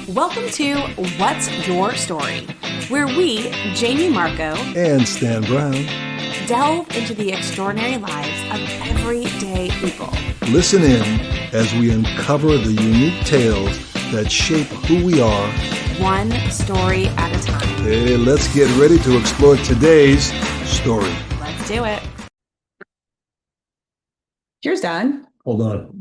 Welcome to What's Your Story, where we, Jamie Marco, and Stan Brown. delve into the extraordinary lives of everyday people. Listen in as we uncover the unique tales that shape who we are. One story at a time. Hey, let's get ready to explore today's story. Let's do it. Yours done. Hold on.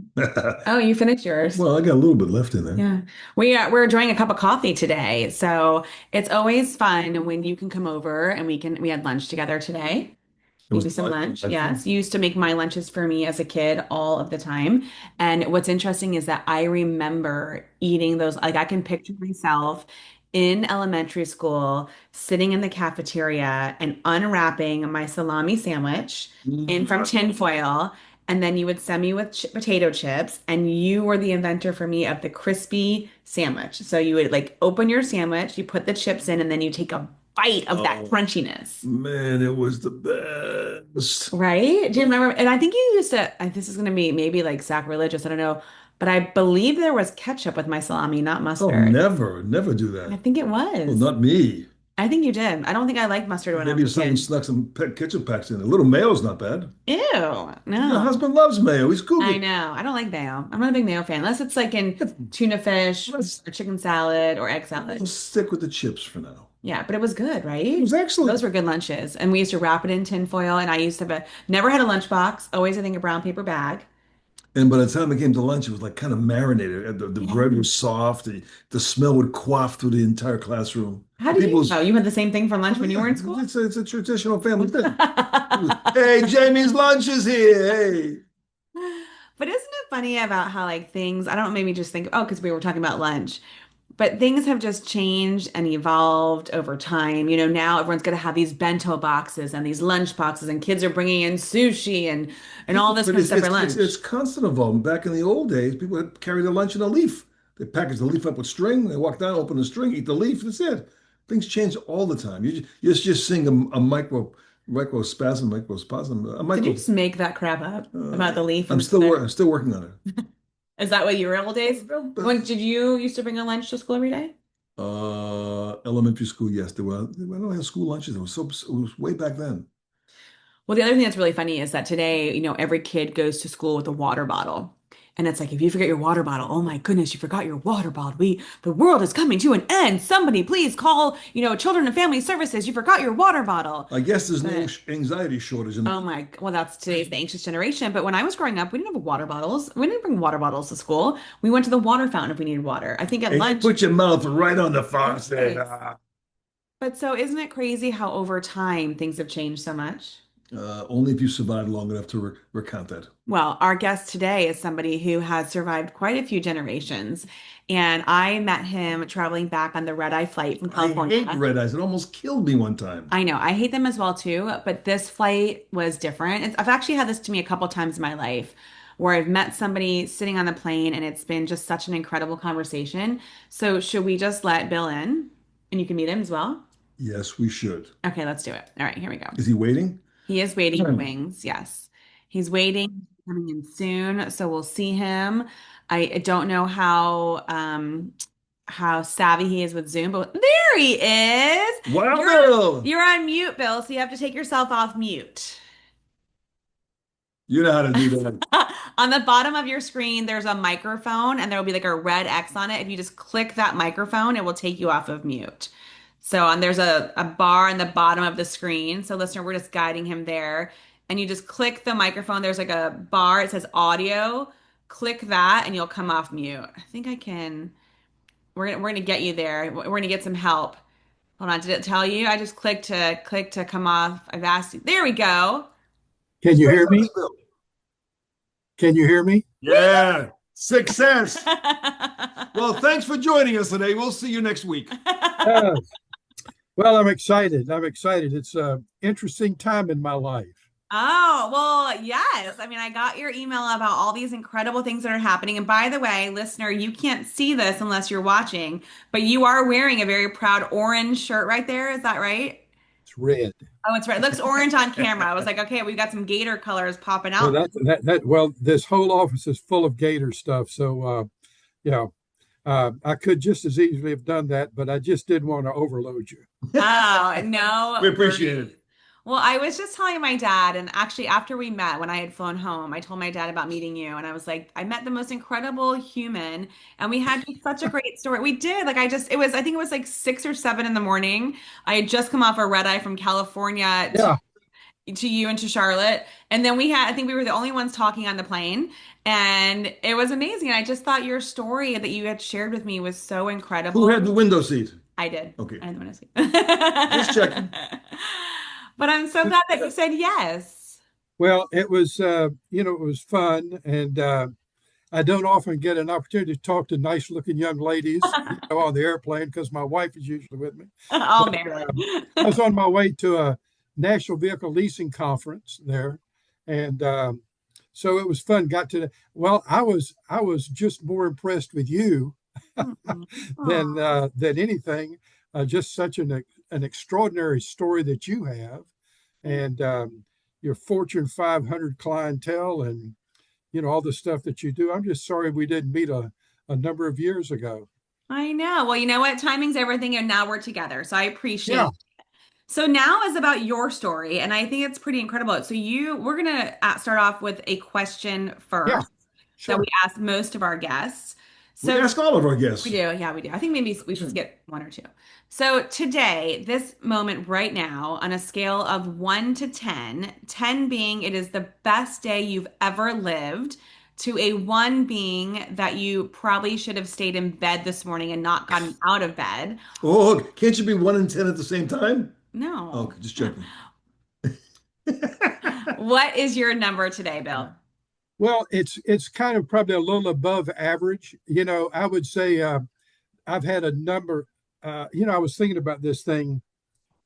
Oh, you finished yours. Well, I got a little bit left in there. Yeah. We're enjoying a cup of coffee today. So it's always fun when you can come over and we had lunch together today. It was Maybe some fun. lunch. Yes. You used to make my lunches for me as a kid all of the time. And what's interesting is that I remember eating those, like I can picture myself in elementary school sitting in the cafeteria and unwrapping my salami sandwich in from tinfoil. And then you would send me with potato chips, and you were the inventor for me of the crispy sandwich. So you would like open your sandwich, you put the chips in, and then you take a bite of that Oh, crunchiness. man, it was the best. Right? Do you remember? And I think you used to, this is going to be maybe like sacrilegious, I don't know, but I believe there was ketchup with my salami, not Oh, mustard. never do I that. think it Well, was. not me. I think you did. I don't think I liked mustard when I Maybe was if a someone kid. snuck some ketchup packs in. A little mayo's not bad. Ew, Your no. husband loves mayo. He's I cougar. know. I don't like mayo. I'm not a big mayo fan, unless it's like in tuna fish Let's, or chicken salad or egg salad. let's stick with the chips for now. Yeah, but it was good, It right? was excellent. Those were good lunches. And we used to wrap it in tin foil. And I used to have never had a lunchbox, always, I think, a brown paper bag. And by the time it came to lunch, it was like kind of marinated. The Yeah. bread was soft. The smell would quaff through the entire classroom. How And did you people's, know? You had the same thing for lunch oh when you yeah, were in school? it's a traditional family thing. Hey, Jamie's lunch is here. Hey. But isn't it funny about how like things, I don't know, maybe just think, oh, because we were talking about lunch, but things have just changed and evolved over time. Now everyone's going to have these bento boxes and these lunch boxes, and kids are bringing in sushi and all this But kind of it's, stuff for it's it's lunch. it's constant evolving. Back in the old days, people would carry their lunch in a leaf. They package the leaf up with string. They walk down, open the string, eat the leaf. That's it. Things change all the time. You're just seeing a microspasm, a Did you micro. just make that crap up about the leaf I'm and still the I'm still working on Is that what you were old days? it. When did you used to bring a lunch to school every day? Elementary school, yes, they were not have school lunches. It was way back then. Well, the other thing that's really funny is that today, every kid goes to school with a water bottle. And it's like, if you forget your water bottle, oh my goodness, you forgot your water bottle. The world is coming to an end. Somebody please call, Children and Family Services. You forgot your water bottle. I guess there's no But anxiety shortage in oh my, well, that's today's the anxious generation. But when I was growing up, we didn't have water bottles. We didn't bring water bottles to school. We went to the water fountain if we needed water. I think at and you lunch. put your mouth right on the faucet. But so isn't it crazy how over time things have changed so much? Only if you survive long enough to recount that. Well, our guest today is somebody who has survived quite a few generations. And I met him traveling back on the red-eye flight from I hate California. red eyes. It almost killed me one time. I know, I hate them as well too, but this flight was different. I've actually had this to me a couple times in my life where I've met somebody sitting on the plane and it's been just such an incredible conversation. So should we just let Bill in and you can meet him as well? Yes, we should. Okay, let's do it. All right, here we go. Is he waiting? He is waiting in the Hmm. wings. Yes. He's waiting, coming in soon, so we'll see him. I don't know how savvy he is with Zoom, but there he is. Wow, You're Bill! you're on mute, Bill, so you have to take yourself off mute. You know how to do that. On the bottom of your screen, there's a microphone and there will be like a red X on it. If you just click that microphone, it will take you off of mute. So, and there's a bar on the bottom of the screen. So, listener, we're just guiding him there. And you just click the microphone. There's like a bar. It says audio. Click that and you'll come off mute. I think I can. We're gonna get you there. We're gonna get some help. Hold on. Did it tell you? I just click to come off. I've asked you. There we go. Can you hear me? Yes, Bill. Can you hear me? Yeah, success. Well, thanks for joining us today. We'll see you next week. Uh, well, I'm excited. I'm excited. It's an interesting time in my life. Oh, well, yes. I mean, I got your email about all these incredible things that are happening. And by the way, listener, you can't see this unless you're watching, but you are wearing a very proud orange shirt right there. Is that right? It's red. Oh, it's right. It looks orange on camera. I was like, okay, we've got some gator colors popping Well, out. well, this whole office is full of gator stuff. So, yeah, I could just as easily have done that, but I just didn't want to overload you. Oh, We no appreciate worries. it. Well, I was just telling my dad, and actually, after we met, when I had flown home, I told my dad about meeting you, and I was like, I met the most incredible human, and we had just such a great story. We did. Like, I think it was like 6 or 7 in the morning. I had just come off a red eye from California Yeah. to you and to Charlotte. And then I think we were the only ones talking on the plane. And it was amazing. And I just thought your story that you had shared with me was so Who incredible. had the window seat? I did. Okay, I didn't want to see. just checking. But I'm so glad that you said yes. Well, it was, it was fun. And I don't often get an opportunity to talk to nice looking young ladies, on the airplane because my wife is usually with me. All But married. I was on my way to a National Vehicle Leasing conference there. And so it was fun. Well, I was just more impressed with you than anything. Just such an extraordinary story that you have, and your Fortune 500 clientele, and all the stuff that you do. I'm just sorry we didn't meet a number of years ago. I know. Well, you know what? Timing's everything, and now we're together. So I appreciate Yeah, it. So now is about your story, and I think it's pretty incredible. We're gonna start off with a question yeah, first that we sure. ask most of our guests. We So ask all of our we guests. do, yeah, we do. I think maybe we should get one or two. So today, this moment right now, on a scale of 1 to 10, 10 being it is the best day you've ever lived, to a one being that you probably should have stayed in bed this morning and not gotten out of bed. Oh, can't you be 1 and 10 at the same time? No. Okay, just checking. What is your number today, Bill? Well, it's kind of probably a little above average. I would say I've had a number. I was thinking about this thing,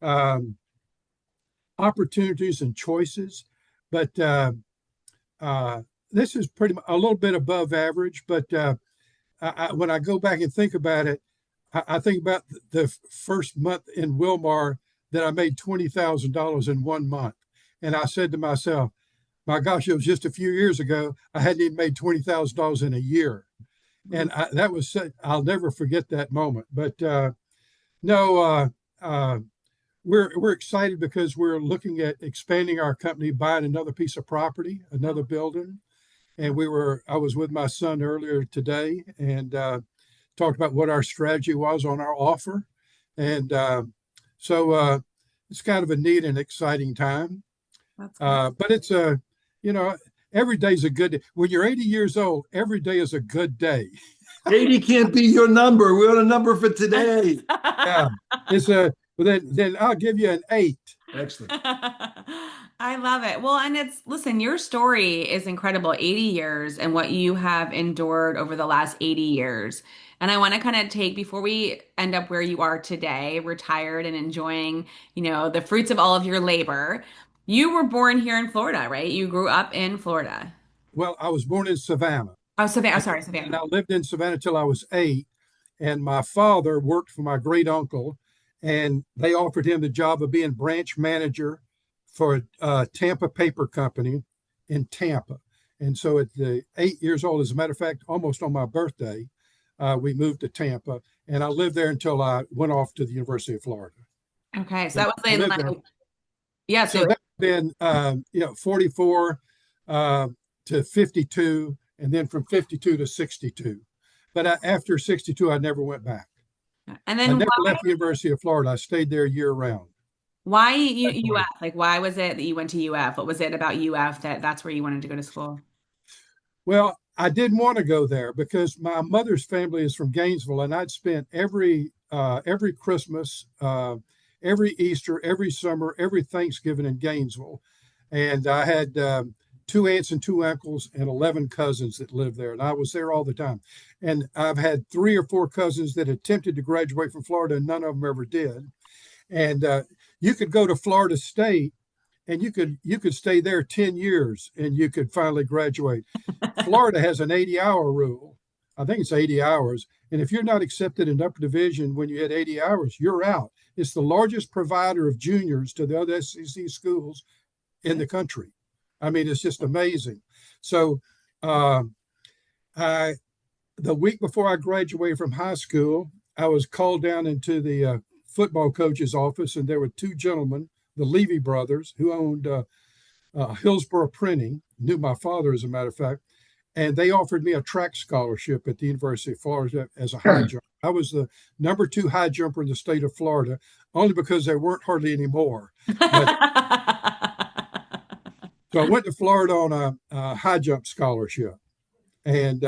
um, opportunities and choices, but uh, this is pretty a little bit above average. But when I go back and think about it, I think about the first month in Wilmar that I made $20,000 in 1 month, and I said to myself, "My gosh, it was just a few years ago. I hadn't even made $20,000 in a year." And that was I'll never forget that moment. But no, we're excited because we're looking at expanding our company, buying another piece of property, another building. And I was with my son earlier today and talked about what our strategy was on our offer. And it's kind of a neat and exciting time. That's good. But it's you know, every day's a good day. When you're 80 years old, every day is a good day. 80 can't be your number. We're on a number for today. Yeah, it's a well, then I'll give you an 8. Excellent. I love it. Well, and listen, your story is incredible. 80 years and what you have endured over the last 80 years. And I want to kind of before we end up where you are today, retired and enjoying, the fruits of all of your labor. You were born here in Florida, right? You grew up in Florida. Well, I was born in Savannah, Oh, Savannah. Oh, and, sorry, and I Savannah. lived in Savannah till I was 8. And my father worked for my great uncle, and they offered him the job of being branch manager for a Tampa paper company in Tampa. And so at the 8 years old, as a matter of fact, almost on my birthday, we moved to Tampa, and I lived there until I went off to the University of Florida. Okay, so And that was I in lived there. like, yeah, So so that's been, 44 uh, to 52, and then from 52 to 62. But after 62, I never went back. and I then never left the University of Florida. I stayed there year round. why Graduated. UF? Like, why was it that you went to UF? What was it about UF that's where you wanted to go to school? Well, I didn't want to go there because my mother's family is from Gainesville, and I'd spent every Christmas, every Easter, every summer, every Thanksgiving in Gainesville, and I had 2 aunts and 2 uncles and 11 cousins that lived there, and I was there all the time. And I've had 3 or 4 cousins that attempted to graduate from Florida, and none of them ever did. And you could go to Florida State, and you could stay there 10 years, and you could finally graduate. Florida has an 80-hour rule. I think it's 80 hours. And if you're not accepted in upper division when you hit 80 hours, you're out. It's the largest provider of juniors to the other SEC schools in the country. I mean, it's just amazing. So uh, I the week before I graduated from high school, I was called down into the football coach's office, and there were two gentlemen, the Levy brothers, who owned Hillsborough Printing, knew my father, as a matter of fact, and they offered me a track scholarship at the University of Florida as a high jumper. I was the number 2 high jumper in the state of Florida, only because there weren't hardly any more. But so I went to Florida on a high jump scholarship, and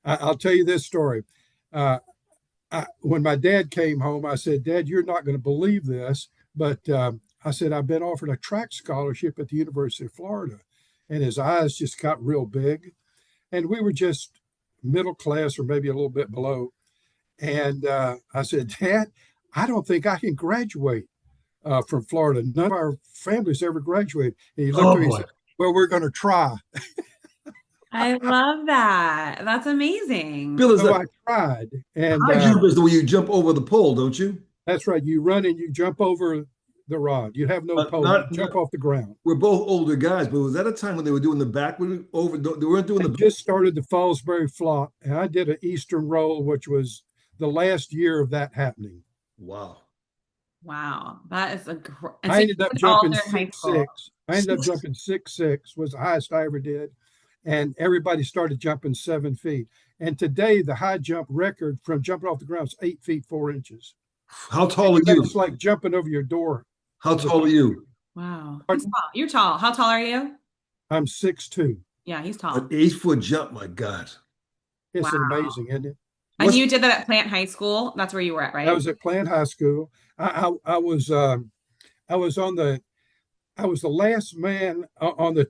I'll tell you this story. When my dad came home, I said, "Dad, you're not going to believe this, but I said, I've been offered a track scholarship at the University of Florida." And his eyes just got real big. And we were just middle class or maybe a little bit below. And I said, "Dad, I don't think I can graduate from Florida. None of our families ever graduated." And he looked at me and said, "Well, we're going to try." I love that. That's amazing. Bill, So I tried. And high jump is the way you jump over the pole, don't you? that's right. You run and you jump over the rod. You have no pole. You jump off the ground. We're both older guys, but was that a time when they were doing the backward over? They weren't doing I the. just started the Fallsbury Flop, and I did an Eastern roll, which was the last year of that happening. Wow. Wow. That is a I ended up jumping high 6'6". I ended up jumping 6'6", was the highest I ever did. And everybody started jumping 7 feet. And today, the high jump record from jumping off the ground is 8 feet 4 inches. How tall are you? It's like jumping over your door. How tall are you? Wow. He's tall. You're tall. How tall are you? I'm 6'2". Yeah, he's tall. An 8-foot jump, my God. It's Wow. amazing, isn't it? And you did that at Plant High School? That's where you were at, right? I was at Plant High School. I was the last man on the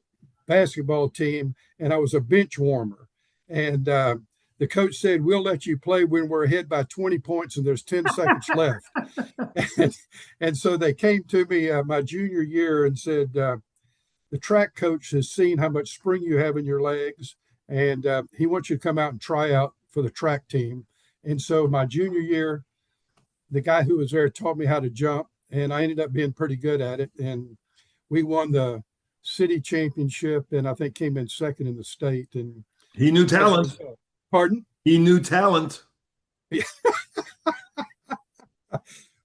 basketball team, and I was a bench warmer. And the coach said, "We'll let you play when we're ahead by 20 points and there's 10 seconds left." And so they came to me my junior year and said, "The track coach has seen how much spring you have in your legs, and he wants you to come out and try out for the track team." And so my junior year, the guy who was there taught me how to jump, and I ended up being pretty good at it. And we won the city championship, and I think came in second in the state. And he knew talent. Pardon? He knew talent.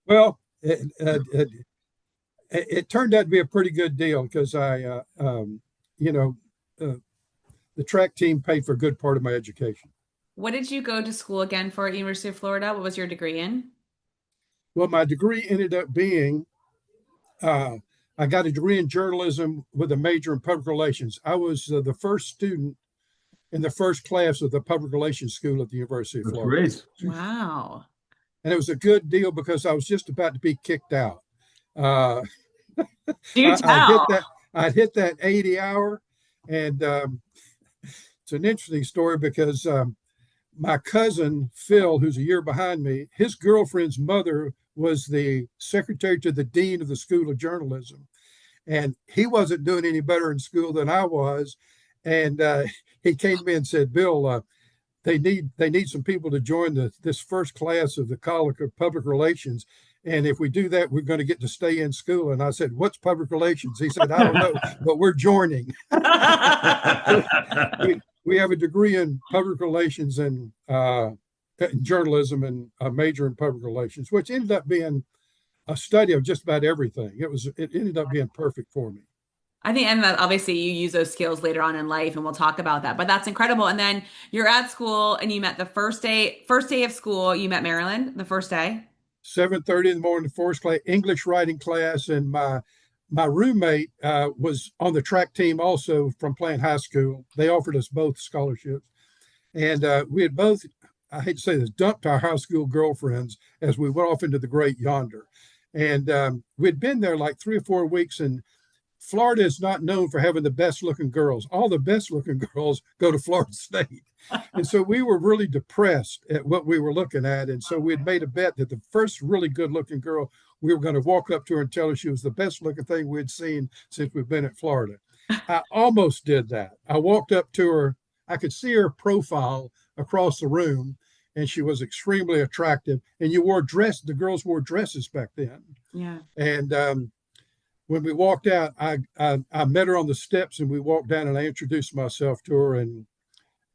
Well, it turned out to be a pretty good deal because the track team paid for a good part of my education. What did you go to school again for at University of Florida? What was your degree in? Well, my degree ended up being, I got a degree in journalism with a major in public relations. I was the first student in the first class of the public relations school at the University of Florida. Great. Wow. And it was a good deal because I was just about to be kicked out. Do tell. I'd hit that 80 hour. And it's an interesting story because my cousin, Phil, who's a year behind me, his girlfriend's mother was the secretary to the dean of the School of Journalism. And he wasn't doing any better in school than I was. And he came to me and said, "Bill, they need some people to join this first class of the College of Public Relations. And if we do that, we're going to get to stay in school." And I said, "What's public relations?" He said, "I don't know, but we're joining." We have a degree in public relations and journalism and a major in public relations, which ended up being a study of just about everything. It ended up being perfect for me. I think, and that obviously you use those skills later on in life, and we'll talk about that. But that's incredible. And then you're at school, and you met the first day of school. You met Marilyn the first day. 7:30 in the morning, first class, English writing class, and my roommate was on the track team also from Plant High School. They offered us both scholarships, and we had both, I hate to say this, dumped our high school girlfriends as we went off into the great yonder. And we'd been there like 3 or 4 weeks, and Florida is not known for having the best looking girls. All the best looking girls go to Florida State. And so we were really depressed at what we were looking at. And so we had made a bet that the first really good looking girl, we were going to walk up to her and tell her she was the best looking thing we'd seen since we've been at Florida. I almost did that. I walked up to her. I could see her profile across the room, and she was extremely attractive. And the girls wore dresses back then. Yeah. And when we walked out, I met her on the steps, and we walked down, and I introduced myself to her, and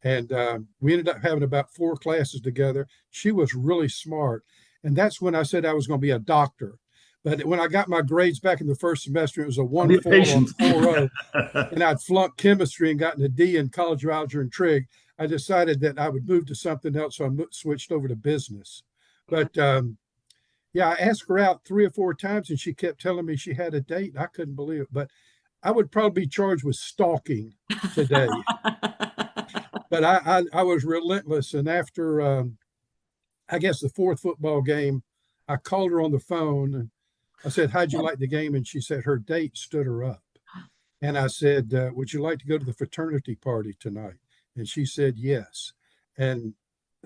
And we ended up having about 4 classes together. She was really smart. And that's when I said I was going to be a doctor. But when I got my grades back in the first semester, it was a Be 1.4 or patient. a 4.0, and I'd flunked chemistry and gotten a D in college of algebra and trig. I decided that I would move to something else, so I switched over to business. But yeah, I asked her out 3 or 4 times, and she kept telling me she had a date. I couldn't believe it. But I would probably be charged with stalking today. But I was relentless. And after, I guess, the 4th football game, I called her on the phone and I said, "How'd you like the game?" And she said her date stood her up. And I said, "Would you like to go to the fraternity party tonight?" And she said, "Yes." And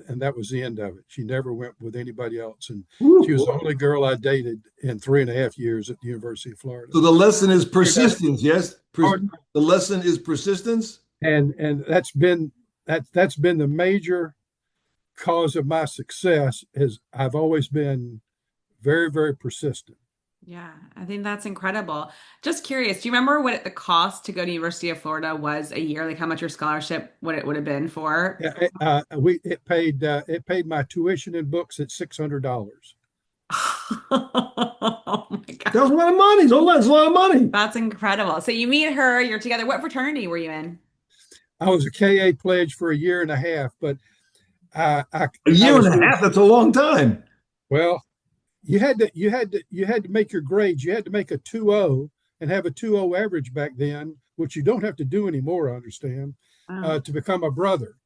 that was the end of it. She never went with anybody else. And she was the only girl I dated in 3.5 years at the University of Florida. So the lesson is persistence, yes? The lesson is persistence. And that's been the major cause of my success, is I've always been very, very persistent. Yeah, I think that's incredible. Just curious, do you remember what the cost to go to University of Florida was a year? Like how much your scholarship, what it would have been for? It paid my tuition and books at $600. Oh my God. That was a lot of money. That's a lot of money. That's incredible. So you meet her, you're together. What fraternity were you in? I was a KA pledge for a year and a half, but A year and a half, that's a long time. well, you had to make your grades. You had to make a 2.0 and have a 2.0 average back then, which you don't have to do anymore, I understand, to become a brother.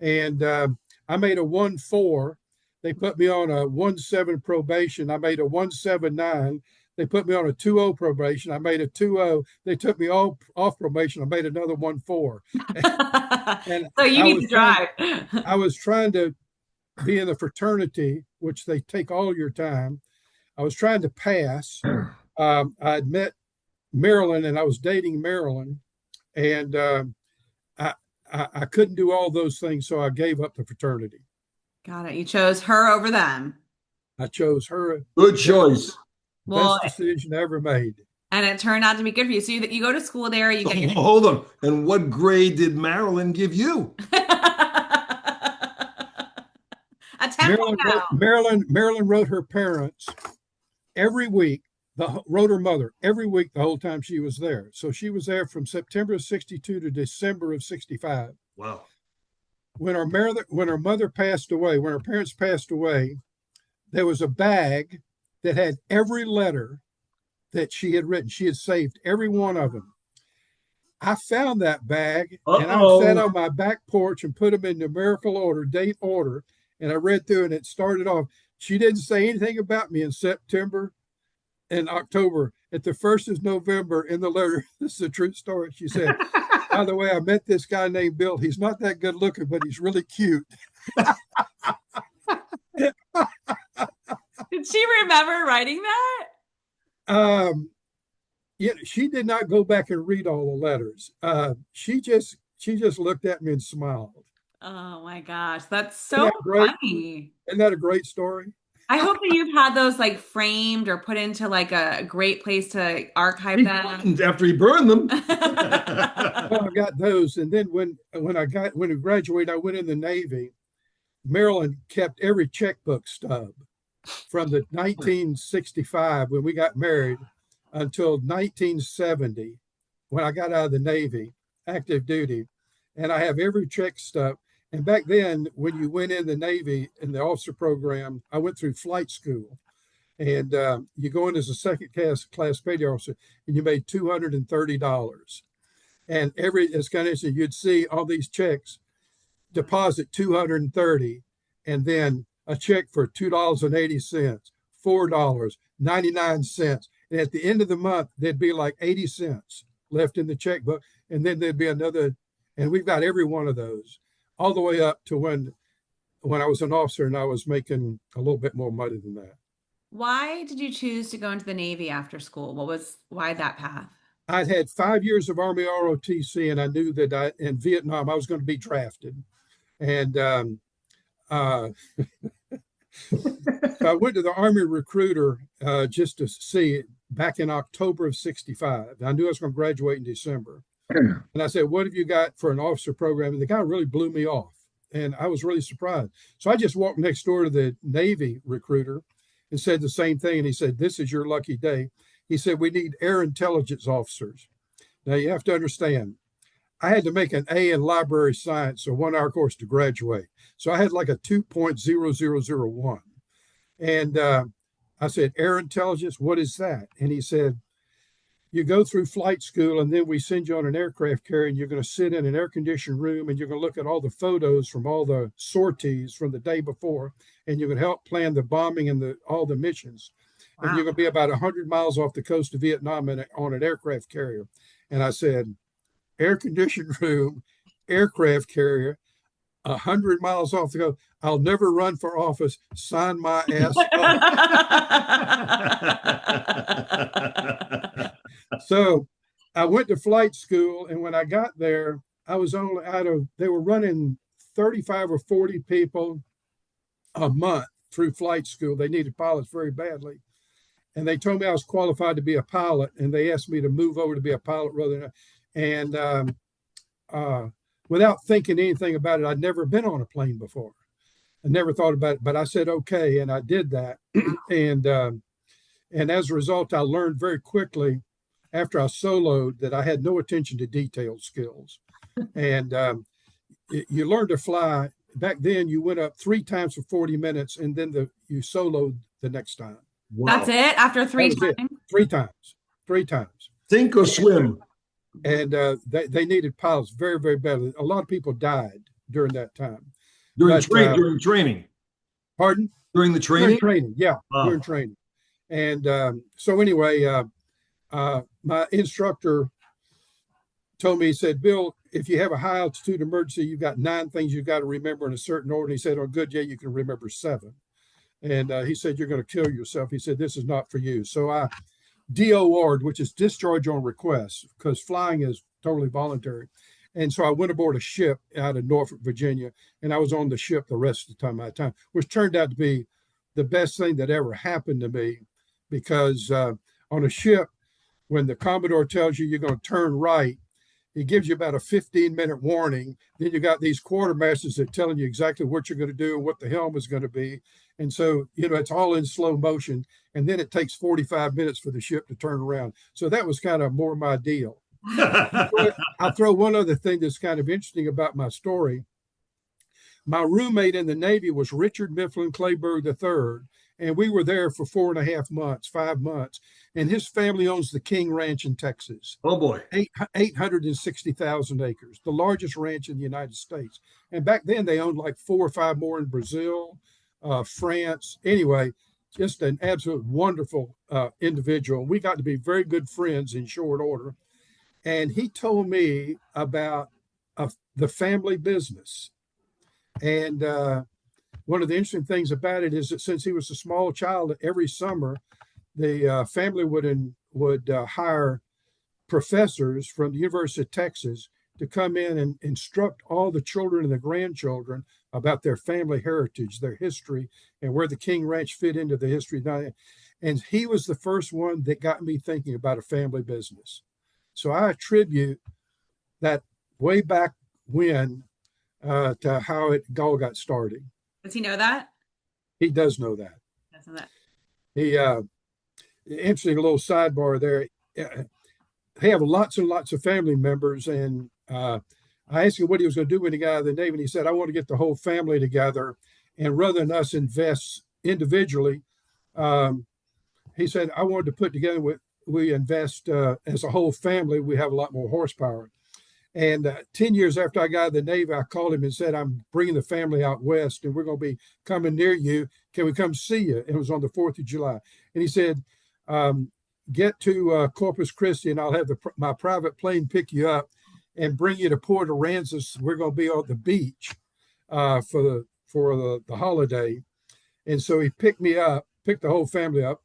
And I made a 1.4. They put me on a 1.7 probation. I made a 1.79. They put me on a 2.0 probation. I made a 2.0. They took me off probation. I made another 1.4. And So you need to drive. I was trying to be in the fraternity, which they take all your time. I was trying to pass. I'd met Marilyn, and I was dating Marilyn, and I couldn't do all those things, so I gave up the fraternity. Got it. You chose her over them. I chose her. Good choice. Well, Best decision I ever made. and it turned out to be good for you. So you go to school there, you get your Hold on. And what grade did Marilyn give you? a temple Marilyn wrote her parents every week. Wrote her mother every week the whole time she was there. So she was there from September of '62 to December of '65. Wow. When her mother passed away, when her parents passed away, there was a bag that had every letter that she had written. She had saved every one of them. I found that bag, and I sat on my back porch and put them in numerical order, date order, and I read through, and it started off. She didn't say anything about me in September and October. At the 1st of November, in the letter, this is a true story, she said, "By the way, I met this guy named Bill. He's not that good looking, but he's really cute." Did she remember writing that? Yeah, she did not go back and read all the letters. She just looked at me and smiled. Oh my gosh, that's so funny. Isn't that a great story? I hope that you've had those like framed or put into like a great place to archive them. After he burned them. Well, I got those, and then when I graduated, I went in the Navy. Marilyn kept every checkbook stub from the 1965 when we got married until 1970 when I got out of the Navy, active duty, and I have every check stub. And back then, when you went in the Navy in the officer program, I went through flight school, and you go in as a second class petty officer, and you made $230. And as kind of you'd see all these checks, deposit $230, and then a check for $2.80, $4, 99 cents. And at the end of the month, there'd be like 80 cents left in the checkbook. And then there'd be another, and we've got every one of those all the way up to when I was an officer and I was making a little bit more money than that. Why did you choose to go into the Navy after school? Why that path? I'd had 5 years of Army ROTC, and I knew that in Vietnam I was going to be drafted. And so I went to the Army recruiter just to see it back in October of '65. I knew I was going to graduate in December. And I said, what have you got for an officer program? And the guy really blew me off. And I was really surprised. So I just walked next door to the Navy recruiter and said the same thing. And he said, this is your lucky day. He said, we need air intelligence officers. Now you have to understand, I had to make an A in library science, a 1 hour course to graduate. So I had like a 2.0001. And I said, air intelligence, what is that? And he said, you go through flight school and then we send you on an aircraft carrier and you're going to sit in an air conditioned room and you're going to look at all the photos from all the sorties from the day before and you're going to help plan the bombing and all the missions. Wow. And you're going to be about 100 miles off the coast of Vietnam on an aircraft carrier. And I said, air conditioned room, aircraft carrier, 100 miles off the coast. I'll never run for office. Sign my ass up. So I went to flight school, and when I got there, I was only they were running 35 or 40 people a month through flight school. They needed pilots very badly. And they told me I was qualified to be a pilot, and they asked me to move over to be a pilot rather than, and without thinking anything about it, I'd never been on a plane before. I never thought about it, but I said, okay. And I did that. And as a result, I learned very quickly after I soloed that I had no attention to detail skills. And you learn to fly. Back then, you went up 3 times for 40 minutes, and then you soloed the next time. Wow. That's it? After 3 times? 3 times. 3 times. Sink or swim. And they needed pilots very, very badly. A lot of people died during that time. During training. Pardon? During the training? During training, yeah. Wow. During training. And so anyway, my instructor told me, he said, Bill, if you have a high altitude emergency, you've got 9 things you've got to remember in a certain order. And he said, oh, good, yeah, you can remember 7. And he said, you're going to kill yourself. He said, this is not for you. So I DOR'd, which is discharge on request, because flying is totally voluntary. And so I went aboard a ship out of Norfolk, Virginia, and I was on the ship the rest of the time, which turned out to be the best thing that ever happened to me, because on a ship, when the Commodore tells you you're going to turn right, he gives you about a 15-minute warning. Then you got these quartermasters that are telling you exactly what you're going to do and what the helm is going to be. And so, it's all in slow motion. And then it takes 45 minutes for the ship to turn around. So that was kind of more my deal. I'll throw one other thing that's kind of interesting about my story. My roommate in the Navy was Richard Mifflin Clayburgh III, and we were there for 4.5 months, 5 months. And his family owns the King Ranch in Texas. Oh, boy. 860,000 acres, the largest ranch in the United States. And back then, they owned like 4 or 5 more in Brazil, France. Anyway, just an absolute wonderful individual. We got to be very good friends in short order. And he told me about the family business. And one of the interesting things about it is that since he was a small child, every summer, the family would hire professors from the University of Texas to come in and instruct all the children and the grandchildren about their family heritage, their history, and where the King Ranch fit into the history. And he was the first one that got me thinking about a family business. So I attribute that way back when to how it all got started. Does he know that? He does know that. Does know that. He interesting little sidebar there. They have lots and lots of family members, and I asked him what he was going to do when he got out of the Navy, and he said, I want to get the whole family together, and rather than us invest individually, he said, I wanted to put together we invest as a whole family, we have a lot more horsepower. And 10 years after I got out of the Navy, I called him and said, I'm bringing the family out west, and we're going to be coming near you. Can we come see you? It was on the 4th of July. And he said, get to Corpus Christi, and I'll have my private plane pick you up and bring you to Port Aransas. We're going to be on the beach for the holiday. And so he picked the whole family up,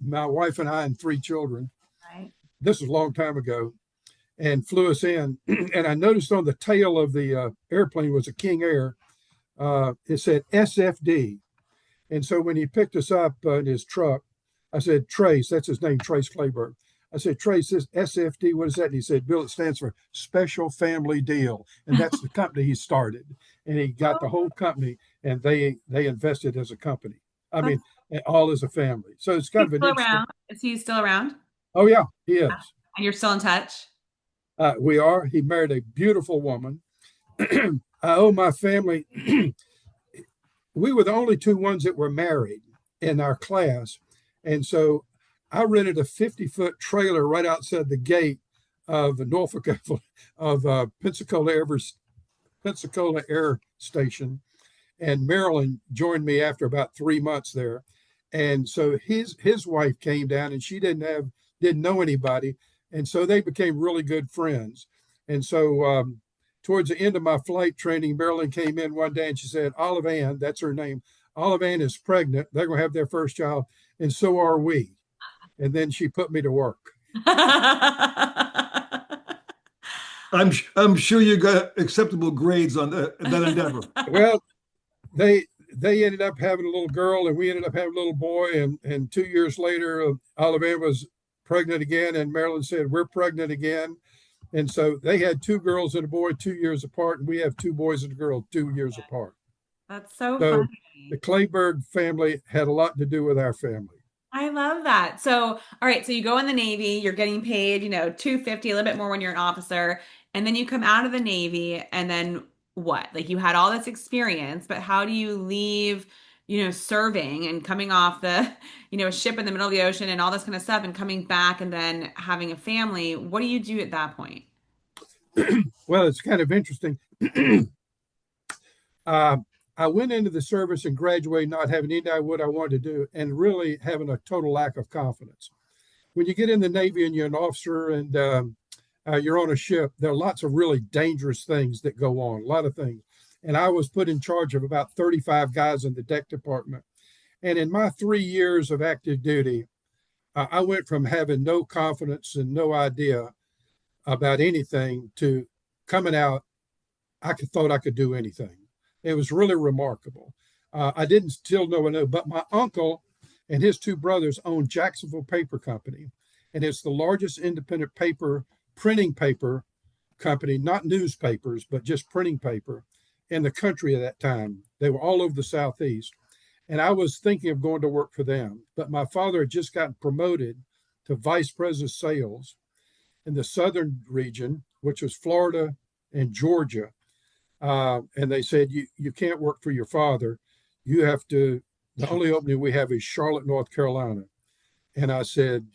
my wife and I and 3 children. Right. This was a long time ago, and flew us in. And I noticed on the tail of the airplane was a King Air. It said SFD. And so when he picked us up in his truck, I said, Trace, that's his name, Trace Clayburgh. I said, Trace, this SFD, what is that? And he said, Bill, it stands for Special Family Deal. And that's the company he started. And he got the whole company, and they invested as a company. I That's, mean, all as a family. So it's kind he's of an still interesting. around. Is he still around? Oh, yeah, he is. And you're still in touch? We are. He married a beautiful woman. I owe my family, we were the only two ones that were married in our class. And so I rented a 50-foot trailer right outside the gate of the Norfolk of Pensacola Air Station. And Marilyn joined me after about 3 months there. And so his wife came down, and she didn't know anybody. And so they became really good friends. And so towards the end of my flight training, Marilyn came in one day and she said, Olive Ann, that's her name. Olive Ann is pregnant. They're going to have their first child, and so are we. And then she put me to work. I'm sure you got acceptable grades on that endeavor. Well, they ended up having a little girl, and we ended up having a little boy. And 2 years later, Olive Ann was pregnant again, and Marilyn said, we're pregnant again. And so they had two girls and a boy 2 years apart, and we have two boys and a girl 2 years apart. That's so So the funny. Clayburgh family had a lot to do with our family. I love that. So, all right, so you go in the Navy, you're getting paid, 250, a little bit more when you're an officer, and then you come out of the Navy, and then what? Like you had all this experience, but how do you leave, serving and coming off the, ship in the middle of the ocean and all this kind of stuff and coming back and then having a family? What do you do at that point? Well, it's kind of interesting. I went into the service and graduated not having any idea what I wanted to do and really having a total lack of confidence. When you get in the Navy and you're an officer and you're on a ship, there are lots of really dangerous things that go on, a lot of things. And I was put in charge of about 35 guys in the deck department. And in my 3 years of active duty, I went from having no confidence and no idea about anything to coming out, thought I could do anything. It was really remarkable. I didn't still know, but my uncle and his two brothers owned Jacksonville Paper Company, and it's the largest independent printing paper company, not newspapers, but just printing paper in the country at that time. They were all over the Southeast. And I was thinking of going to work for them, but my father had just gotten promoted to vice president of sales in the southern region, which was Florida and Georgia. And they said, you can't work for your father. You have to, the only opening we have is Charlotte, North Carolina. And I said,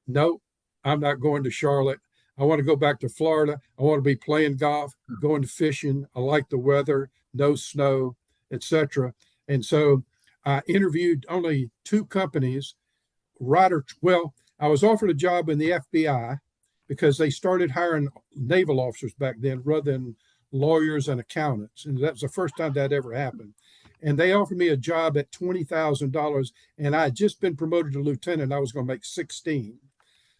no, I'm not going to Charlotte. I want to go back to Florida. I want to be playing golf, going to fishing. I like the weather, no snow, etc. And so I interviewed only two companies. Well, I was offered a job in the FBI because they started hiring naval officers back then rather than lawyers and accountants. And that was the first time that ever happened. And they offered me a job at $20,000. And I had just been promoted to lieutenant. I was going to make 16.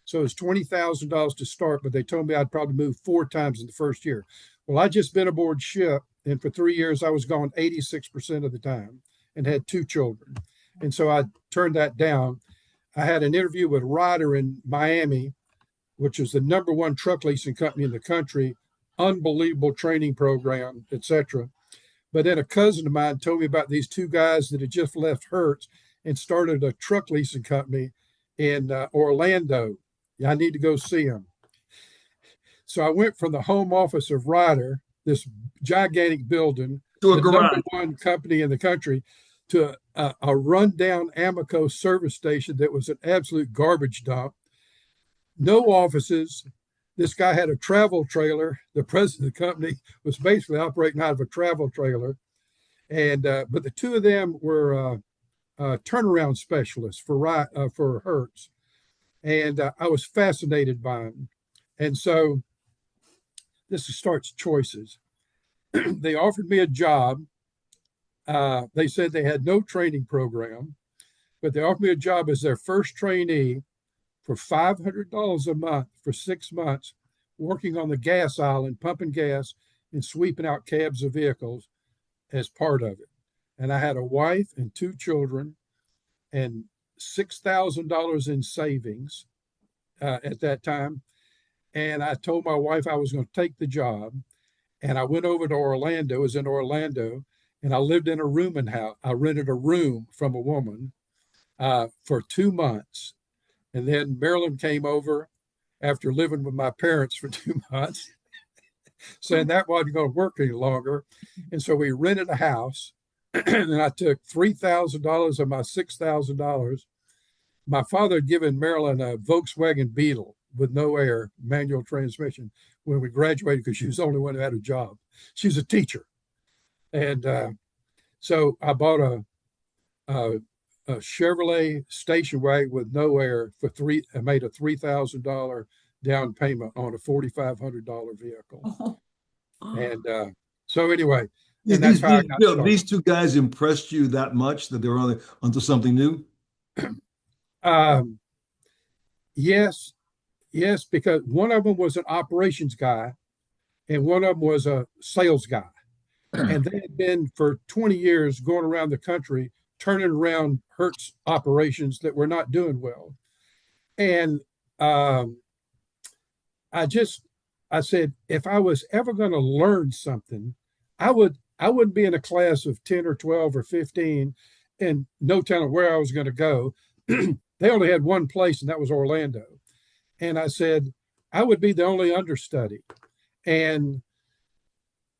So it was $20,000 to start, but they told me I'd probably move 4 times in the first year. Well, I'd just been aboard ship. And for 3 years, I was gone 86% of the time and had 2 children. And so I turned that down. I had an interview with Ryder in Miami, which is the #1 truck leasing company in the country, unbelievable training program, etc. But then a cousin of mine told me about these 2 guys that had just left Hertz and started a truck leasing company in Orlando. I need to go see them. So I went from the home office of Ryder, this gigantic building, To a the garage. #1 company in the country, to a rundown Amoco service station that was an absolute garbage dump. No offices. This guy had a travel trailer. The president of the company was basically operating out of a travel trailer. And but the 2 of them were turnaround specialists for Hertz. And I was fascinated by them. And so this starts choices. They offered me a job. They said they had no training program, but they offered me a job as their first trainee for $500 a month for 6 months, working on the gas island, pumping gas and sweeping out cabs of vehicles as part of it. And I had a wife and 2 children and $6,000 in savings. at that time. And I told my wife I was going to take the job. And I went over to Orlando. It was in Orlando, and I lived in a rooming house. I rented a room from a woman for 2 months. And then Marilyn came over after living with my parents for 2 months, saying that wasn't going to work any longer. And so we rented a house, and I took $3,000 of my $6,000. My father had given Marilyn a Volkswagen Beetle with no air, manual transmission when we graduated because she was the only one who had a job. She was a teacher. And so I bought a Chevrolet station wagon with no air for I made a $3,000 down payment on a $4,500 vehicle. And so anyway, and that's how I got started. These two guys impressed you that much that they were onto something new? Yes, because one of them was an operations guy and one of them was a sales guy. And they had been for 20 years going around the country turning around Hertz operations that were not doing well. And I said, if I was ever going to learn something, I wouldn't be in a class of 10 or 12 or 15 and no telling where I was going to go. They only had one place, and that was Orlando. And I said, I would be the only understudy. And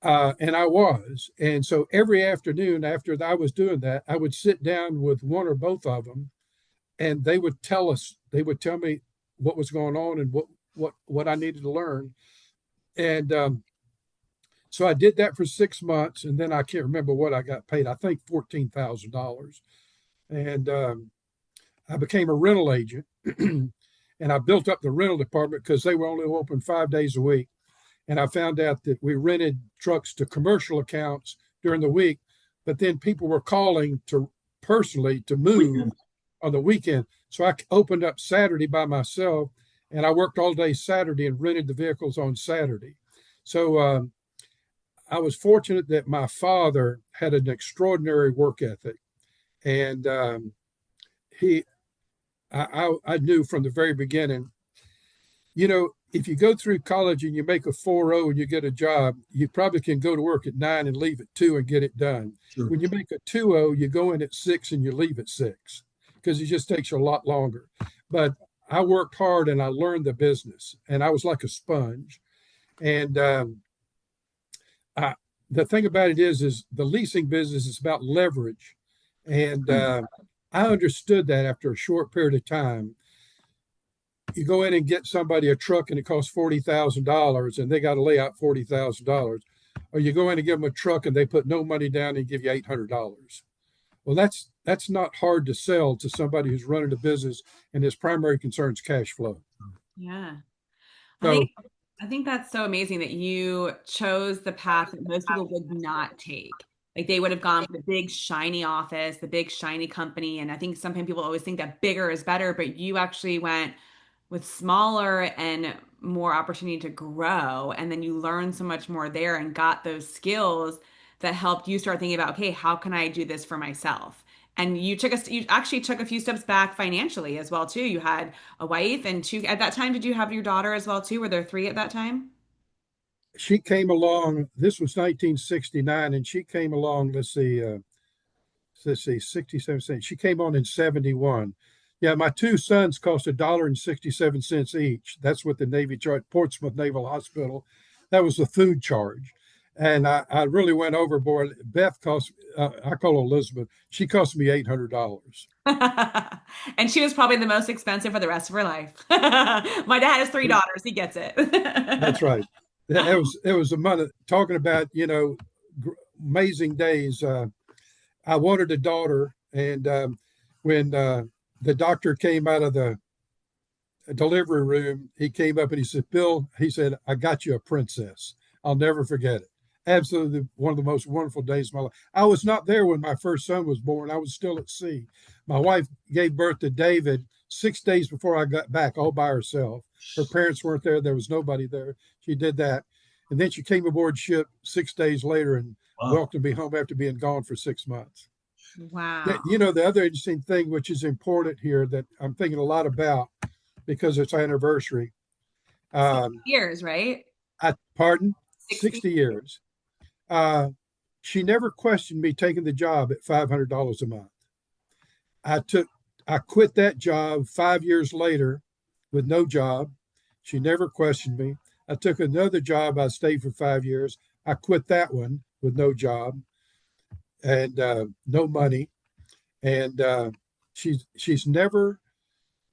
I was. And so every afternoon after I was doing that, I would sit down with one or both of them, and they would tell me what was going on and what I needed to learn. And so I did that for 6 months, and then I can't remember what I got paid. I think $14,000. And I became a rental agent, and I built up the rental department because they were only open 5 days a week. And I found out that we rented trucks to commercial accounts during the week, but then people were calling personally to move on the weekend. So I opened up Saturday by myself, and I worked all day Saturday and rented the vehicles on Saturday. So I was fortunate that my father had an extraordinary work ethic, and I knew from the very beginning, if you go through college and you make a 4.0 and you get a job, you probably can go to work at 9 and leave at 2 and get it done. Sure. When you make a 2.0, you go in at 6 and you leave at 6 because it just takes you a lot longer. But I worked hard and I learned the business, and I was like a sponge. And the thing about it is the leasing business is about leverage. And I understood that after a short period of time. You go in and get somebody a truck and it costs $40,000 and they got to lay out $40,000. Or you go in and give them a truck and they put no money down and give you $800. Well, that's not hard to sell to somebody who's running a business and his primary concern is cash flow. Yeah. So, I think that's so amazing that you chose the path that most people would not take. Like they would have gone for the big shiny office, the big shiny company. And I think sometimes people always think that bigger is better, but you actually went with smaller and more opportunity to grow. And then you learned so much more there and got those skills that helped you start thinking about, okay, how can I do this for myself? And you actually took a few steps back financially as well too. You had a wife and two at that time. Did you have your daughter as well too? Were there three at that time? she came along, this was 1969, and she came along, let's see, 67 cents. She came on in 71. Yeah, my two sons cost $1.67 each. That's what the Navy charged, Portsmouth Naval Hospital. That was the food charge. And I really went overboard. Beth cost, I call her Elizabeth, she cost me $800. And she was probably the most expensive for the rest of her life. My dad has three daughters. He gets it. That's right. It was a month talking about, amazing days. I wanted a daughter. And when the doctor came out of the delivery room, he came up and he said, Bill, he said, I got you a princess. I'll never forget it. Absolutely one of the most wonderful days of my life. I was not there when my first son was born. I was still at sea. My wife gave birth to David 6 days before I got back, all by herself. Her parents weren't there. There was nobody there. She did that. And then she came aboard ship 6 days later and welcomed me home after being gone for 6 months. Wow. The other interesting thing, which is important here that I'm thinking a lot about, because it's anniversary. 60 years, right? Pardon? 60. 60 years. She never questioned me taking the job at $500 a month. I quit that job 5 years later with no job. She never questioned me. I took another job. I stayed for 5 years. I quit that one with no job and no money. And she's never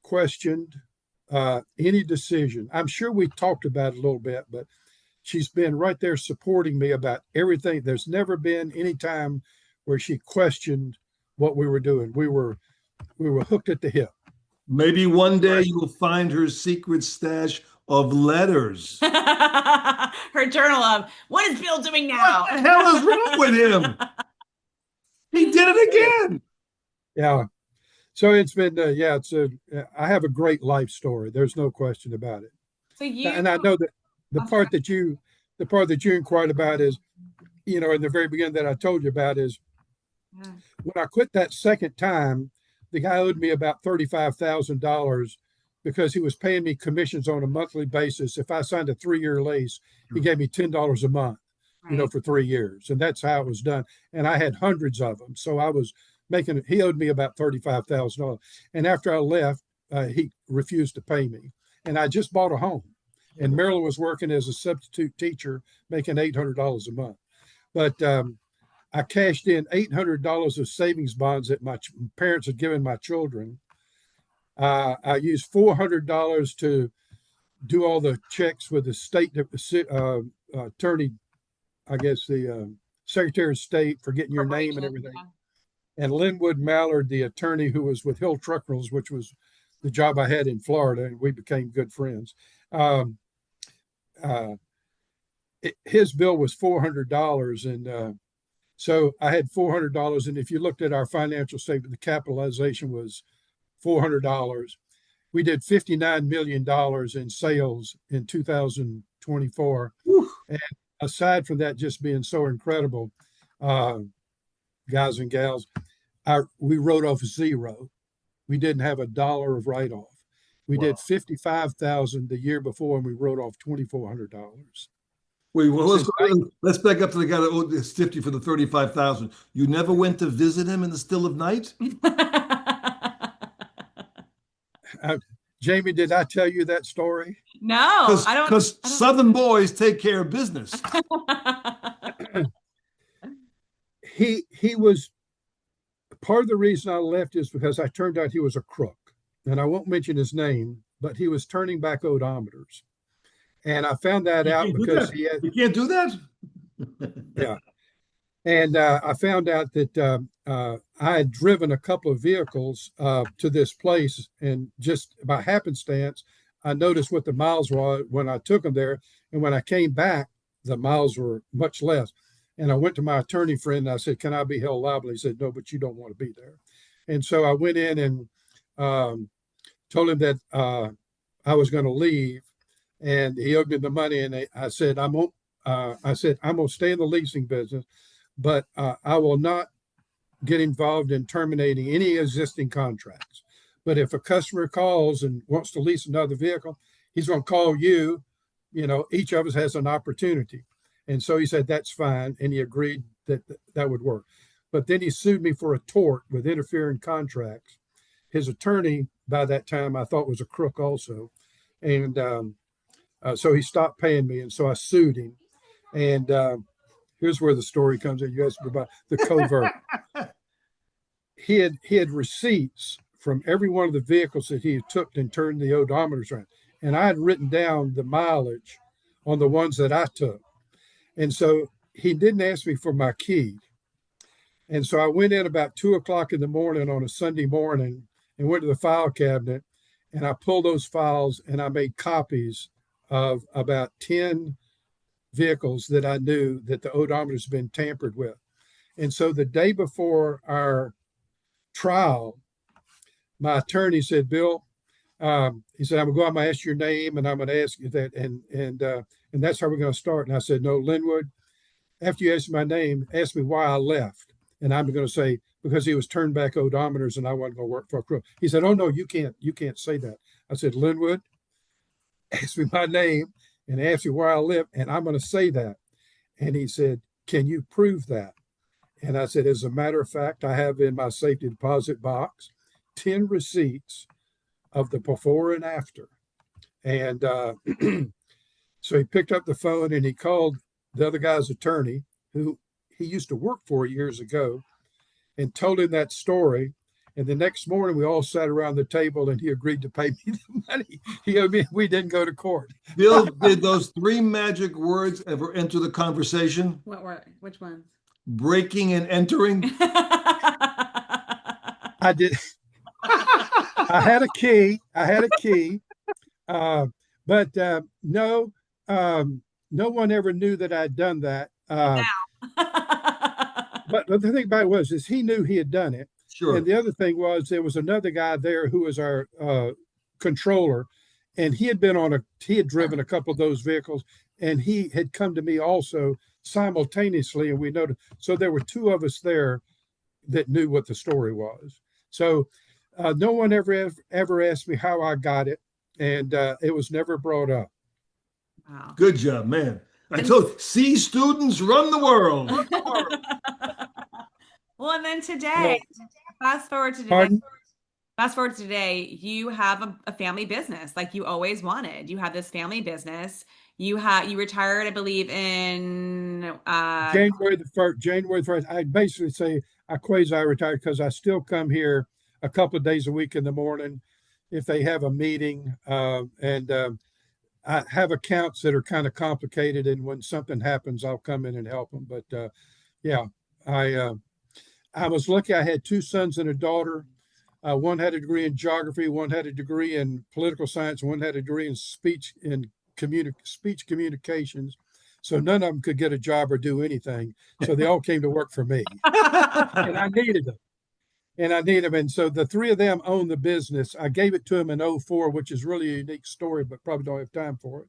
questioned any decision. I'm sure we talked about it a little bit, but she's been right there supporting me about everything. There's never been any time where she questioned what we were doing. We were hooked at the hip. Maybe one day you will find her secret stash of letters. Her journal of what is Bill doing now? What the hell is wrong with him? He did it again. Yeah. So it's been, I have a great life story. There's no question about it. So you, and I know that the part that you inquired about is, in the very beginning that I told you about is when I quit that second time, the guy owed me about $35,000 because he was paying me commissions on a monthly basis. If I signed a 3-year lease, he gave me $10 a month, for 3 years. And that's how it was done. And I had hundreds of them. So I was he owed me about $35,000. And after I left, he refused to pay me. And I just bought a home. And Marilyn was working as a substitute teacher, making $800 a month. But I cashed in $800 of savings bonds that my parents had given my children. I used $400 to do all the checks with the state attorney, I guess the Secretary of State for getting your name and everything. And Linwood Mallard, the attorney who was with Hill Truck Rentals, which was the job I had in Florida, and we became good friends. His bill was $400, and so I had $400. And if you looked at our financial statement, the capitalization was $400. We did $59 million in sales in 2024. Whew. And aside from that just being so incredible, guys and gals, we wrote off zero. We didn't have a dollar of write-off. We did $55,000 the year before, and we wrote off $2,400. Wait, well, let's back up to the guy that owed this 50 for the 35,000. You never went to visit him in the still of night? Jaime, did I tell you that story? No, I don't. Because Southern boys take care of business. He was part of the reason I left is because I turned out he was a crook, and I won't mention his name, but he was turning back odometers, and I found that out because you can't do that. Yeah, and I found out that I had driven a couple of vehicles to this place, and just by happenstance, I noticed what the miles were when I took them there, and when I came back, the miles were much less. And I went to my attorney friend and I said, "Can I be held liable?" He said, "No, but you don't want to be there." And so I went in and told him that I was going to leave, and he owed me the money. And I said, I'm going to stay in the leasing business, but I will not get involved in terminating any existing contracts. But if a customer calls and wants to lease another vehicle, he's going to call you. Each of us has an opportunity. And so he said, that's fine. And he agreed that that would work. But then he sued me for a tort with interfering contracts. His attorney, by that time, I thought was a crook also. And so he stopped paying me. And so I sued him. And here's where the story comes in. You asked me about the covert. He had receipts from every one of the vehicles that he had took and turned the odometers around. And I had written down the mileage on the ones that I took. And so he didn't ask me for my key. And so I went in about 2:00 in the morning on a Sunday morning and went to the file cabinet, and I pulled those files and I made copies of about 10 vehicles that I knew that the odometers had been tampered with. And so the day before our trial, my attorney said, "Bill," he said, "I'm going to ask your name and I'm going to ask you that. And that's how we're going to start." And I said, "No, Linwood, after you ask my name, ask me why I left." And I'm going to say, because he was turned back odometers and I wasn't going to work for a crook. He said, "Oh, no, you can't say that." I said, Linwood, ask me my name and ask me where I live, and I'm going to say that. And he said, can you prove that? And I said, as a matter of fact, I have in my safety deposit box 10 receipts of the before and after. And so he picked up the phone and he called the other guy's attorney, who he used to work for years ago, and told him that story. And the next morning, we all sat around the table, and he agreed to pay me the money. We didn't go to court. Bill, did those three magic words ever enter the conversation? Which ones? Breaking and entering? I did. I had a key. I had a key. Uh, but no, no one ever knew that I'd done that. But the thing about it was, is he knew he had done it. And Sure. the other thing was, there was another guy there who was our controller, and he had driven a couple of those vehicles, and he had come to me also simultaneously, and we noted. So there were two of us there that knew what the story was. So no one ever asked me how I got it, and it was never brought up. Wow. Good job, man. I told C students run the world. Well, and then today, Well, fast forward to today, pardon? fast forward to today, you have a family business like you always wanted. You have this family business. You retired, I believe, in January the 1st. I basically say I quasi-retired because I still come here a couple of days a week in the morning if they have a meeting. And I have accounts that are kind of complicated, and when something happens, I'll come in and help them. But yeah, I uh, I was lucky. I had two sons and a daughter. One had a degree in geography, one had a degree in political science, one had a degree in speech communications. So none of them could get a job or do anything. So they all came to work for me, and I needed them. And I need them. And so the three of them own the business. I gave it to them in '04, which is really a unique story, but probably don't have time for it.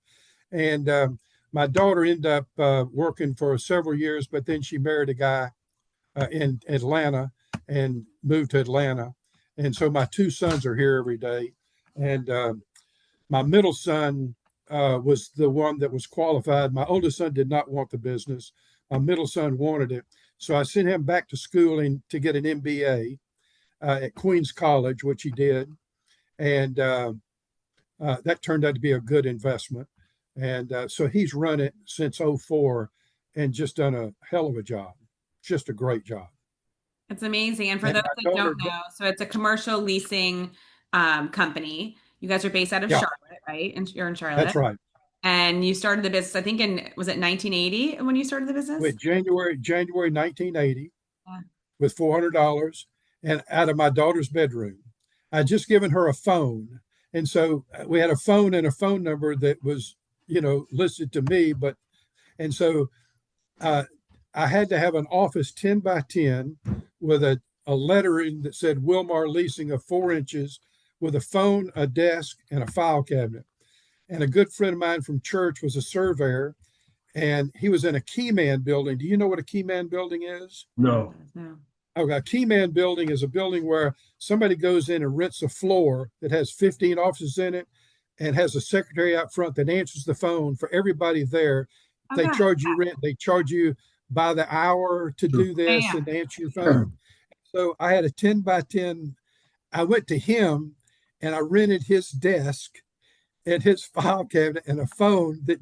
And my daughter ended up working for several years, but then she married a guy in Atlanta and moved to Atlanta. And so my two sons are here every day. And my middle son was the one that was qualified. My oldest son did not want the business. My middle son wanted it. So I sent him back to school to get an MBA at Queens College, which he did. And that turned out to be a good investment. And so he's run it since '04 and just done a hell of a job. Just a great job. It's amazing. And for And those my that daughter, don't know, so it's a commercial leasing company. You guys are based out of yeah, Charlotte, right? And you're in that's Charlotte. right. And you started the business, I think was it 1980 when you started the business? With January 1980, Yeah. with $400 and out of my daughter's bedroom. I'd just given her a phone. And so we had a phone and a phone number that was, listed to me. And so uh, I had to have an office 10 by 10 with a lettering that said Wilmar Leasing of 4 inches with a phone, a desk, and a file cabinet. And a good friend of mine from church was a surveyor, and he was in a Keyman building. Do you know what a Keyman building is? No. No. Okay, a Keyman building is a building where somebody goes in and rents a floor that has 15 offices in it and has a secretary out front that answers the phone for everybody there. They Okay. charge you rent. They charge you by the hour to Sure. do this Yeah. and answer your phone. So I had a 10 by 10. I went to him and I rented his desk and his file cabinet and a phone that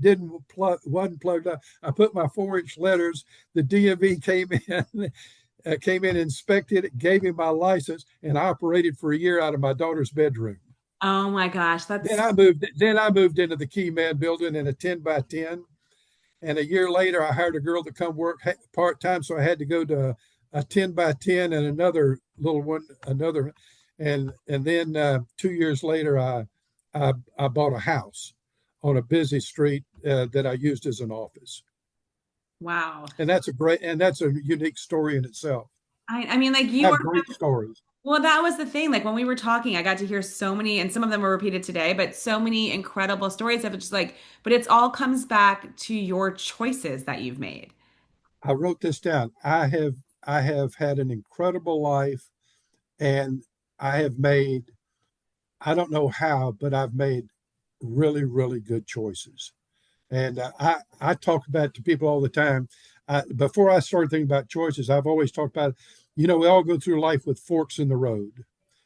wasn't plugged up. I put my 4-inch letters. The DMV came in, inspected it, gave me my license, and I operated for a year out of my daughter's bedroom. Oh my gosh, Then that's I moved. Then I moved into the Keyman building in a 10 by 10. And a year later, I hired a girl to come work part time, so I had to go to a 10 by 10 and another little one, and then 2 years later, I bought a house on a busy street that I used as an office. wow. And that's a unique story in itself. I mean, like I you have are, great stories. well, that was the thing. Like when we were talking, I got to hear so many, and some of them were repeated today, but so many incredible stories of it. Just like, but it's all comes back to your choices that you've made. I wrote this down. I have had an incredible life, and I have made I don't know how, but I've made really, really good choices. And I talk about it to people all the time. Before I started thinking about choices, I've always talked about, we all go through life with forks in the road,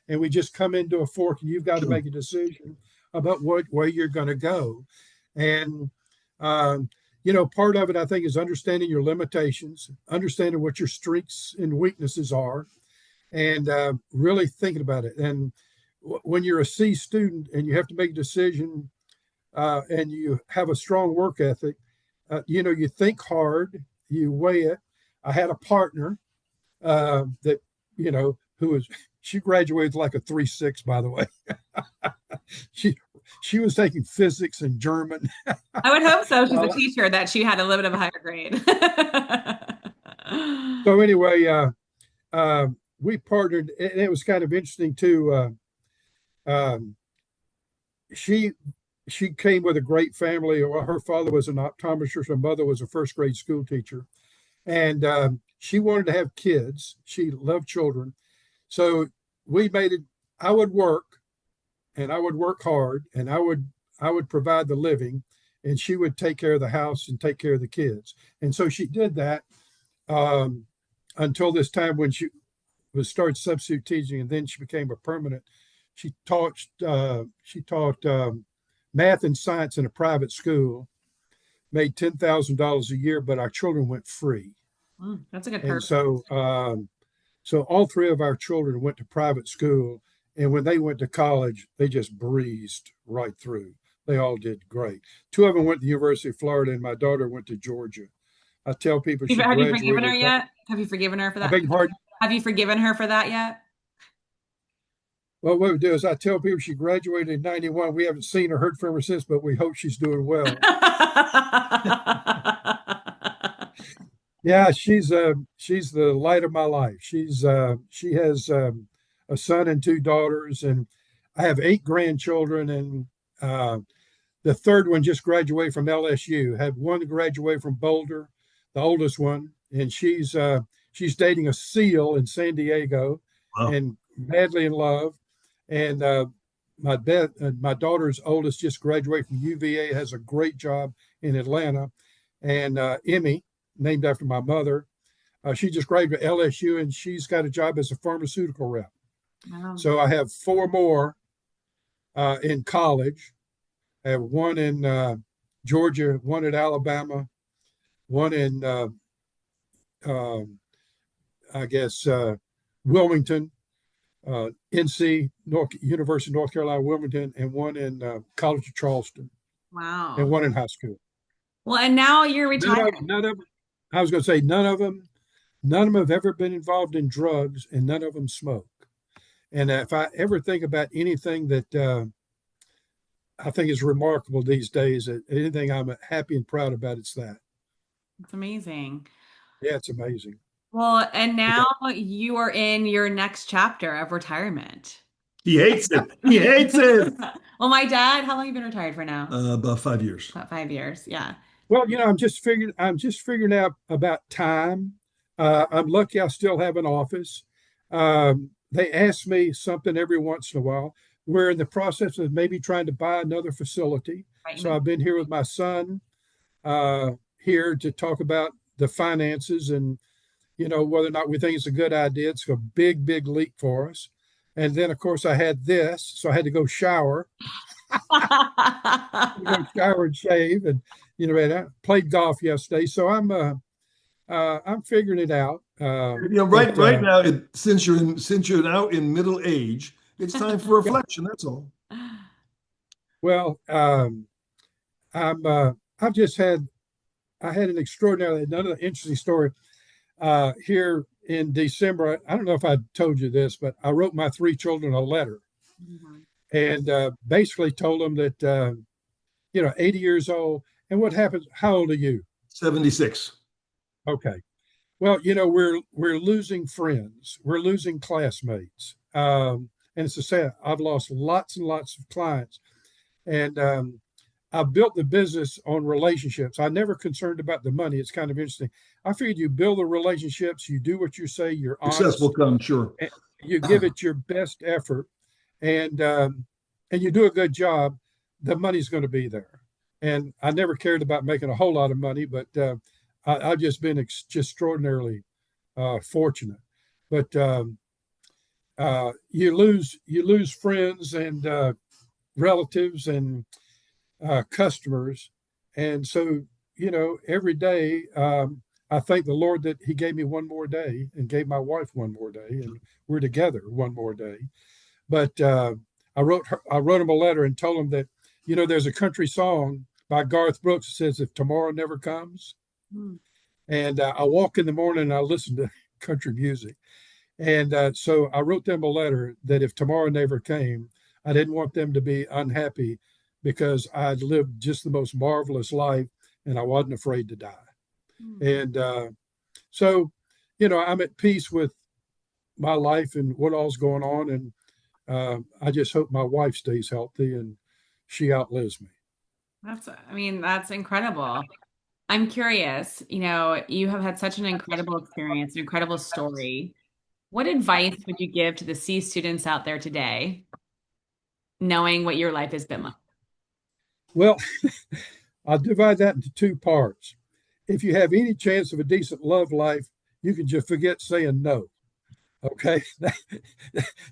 and we just come into a fork, and you've got to Sure. make a decision about what way you're going to go. And um, part of it, I think, is understanding your limitations, understanding what your strengths and weaknesses are, and really thinking about it. And when you're a C student and you have to make a decision, and you have a strong work ethic, you think hard, you weigh it. I had a partner that, who was, she graduated like a 3.6, by the way. she she was taking physics and German. I would hope so. She's a Well, teacher that she had a little bit of a higher grade. so anyway, we partnered, and it was kind of interesting too. Um, she she came with a great family. Well, her father was an optometrist. Her mother was a first grade school teacher, and she wanted to have kids. She loved children, so we made it. I would work, and I would work hard, and I would provide the living, and she would take care of the house and take care of the kids. And so she did that um, until this time when she was started substitute teaching, and then she became a permanent. She taught math and science in a private school, made $10,000 a year, but our children went free. That's a good And perk. so all three of our children went to private school. And when they went to college, they just breezed right through. They all did great. Two of them went to the University of Florida, and my daughter went to Georgia. I tell people she Have you forgiven her graduated. yet? Have you forgiven her for I that? beg your pardon? Have you forgiven her for that yet? Well, what we do is I tell people she graduated in 91. We haven't seen or heard from her since, but we hope she's doing well. Yeah, she's the light of my life. She has a son and two daughters, and I have 8 grandchildren, and the third one just graduated from LSU. Had one graduate from Boulder, the oldest one, and she's dating a SEAL in San Diego, Wow. and madly in love. And my daughter's oldest just graduated from UVA, has a great job in Atlanta, and Emmy, named after my mother, she just graduated at LSU, and she's got a job as a pharmaceutical rep. Wow. So I have four more in college. I have one in Georgia, one at Alabama, one in, I guess, Wilmington, NC, University of North Carolina, Wilmington, and one in College of Charleston, and Wow. one in high school. Well, and now you're retired. None of them, I was going to say, none of them have ever been involved in drugs, and none of them smoke. And if I ever think about anything that I think is remarkable these days, anything I'm happy and proud about, it's that. It's amazing. Yeah, it's amazing. Well, and Yeah. now you are in your next chapter of retirement. He hates it. He hates it. Well, my dad, how long have you been retired for now? About 5 years. About 5 years. Yeah. Well, I'm just figuring out about time. I'm lucky I still have an office. They ask me something every once in a while. We're in the process of maybe trying to buy another facility. Right. So I've been here with my son here to talk about the finances and whether or not we think it's a good idea. It's a big, big leap for us. And then, of course, I had this, so I had to go shower, and shave, and and I played golf yesterday. So I'm figuring it out. Right, But right now, since you're now in middle age, it's time for yeah, reflection. That's all. well, I've just had I had an extraordinarily another interesting story here in December. I don't know if I told you this, but I wrote my three children a letter Mhm. and basically told them that 80 years old. And what happens? How old are you? 76. Okay. Well, we're losing friends, we're losing classmates, and it's a sad. I've lost lots and lots of clients, and I built the business on relationships. I never concerned about the money. It's kind of interesting. I figured you build the relationships, you do what you say, you're Success will honest, come, sure. and you give it your best effort, and and you do a good job, the money's going to be there. And I never cared about making a whole lot of money, but I've just been just extraordinarily fortunate. But you lose friends and relatives and customers, and so every day I thank the Lord that He gave me one more day and gave my wife one more day, and we're together one more day. But I wrote him a letter and told him that there's a country song by Garth Brooks that says, "If tomorrow never comes," Hmm. and I walk in the morning and I listen to country music. And so I wrote them a letter that if tomorrow never came, I didn't want them to be unhappy because I'd lived just the most marvelous life and I wasn't afraid to die. Hmm. And so, I'm at peace with my life and what all's going on. And I just hope my wife stays healthy and she outlives me. I mean, that's incredible. I'm curious, you have had such an incredible experience, an incredible story. What advice would you give to the C students out there today, knowing what your life has been like? Well, I'll divide that into two parts. If you have any chance of a decent love life, you can just forget saying no. Okay.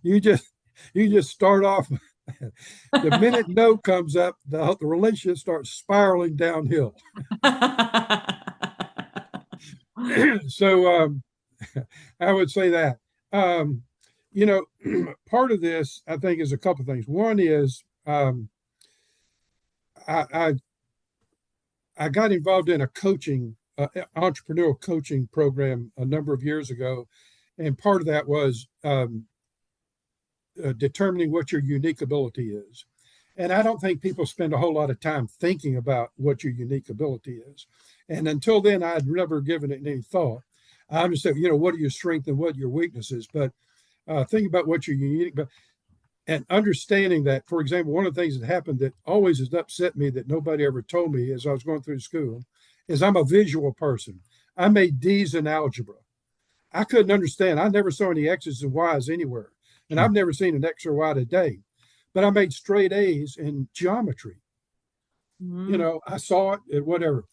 You just start off. The minute no comes up, the relationship starts spiraling downhill. So I would say that. Um, Part of this, I think, is a couple of things. One is I, I I got involved in a entrepreneurial coaching program a number of years ago, and part of that was determining what your unique ability is. And I don't think people spend a whole lot of time thinking about what your unique ability is. And until then, I'd never given it any thought. I understand, what are your strengths and what are your weaknesses, but think about what your unique. But and understanding that, for example, one of the things that happened that always has upset me that nobody ever told me as I was going through school is I'm a visual person. I made D's in algebra. I couldn't understand. I never saw any X's and Y's anywhere. And Sure. I've never seen an X or Y today. But I made straight A's in geometry. Mhm. I saw it at whatever.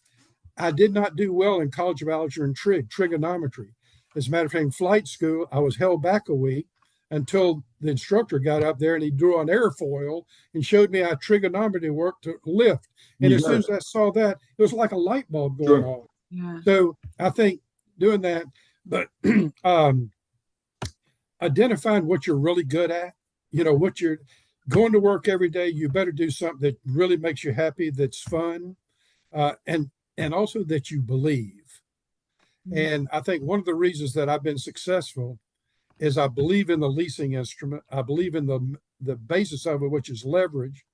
I did not do well in College of Algebra and trigonometry. As a matter of fact, in flight school, I was held back a week until the instructor got up there and he drew on airfoil and showed me how trigonometry worked to lift. And You as got soon it. as I saw that, it was like a light bulb going Sure. on. Yeah. So I think doing that, but um, identifying what you're really good at, what you're going to work every day, you better do something that really makes you happy, that's fun, and also that you believe. Mhm. And I think one of the reasons that I've been successful is I believe in the leasing instrument. I believe in the basis of it, which is leverage.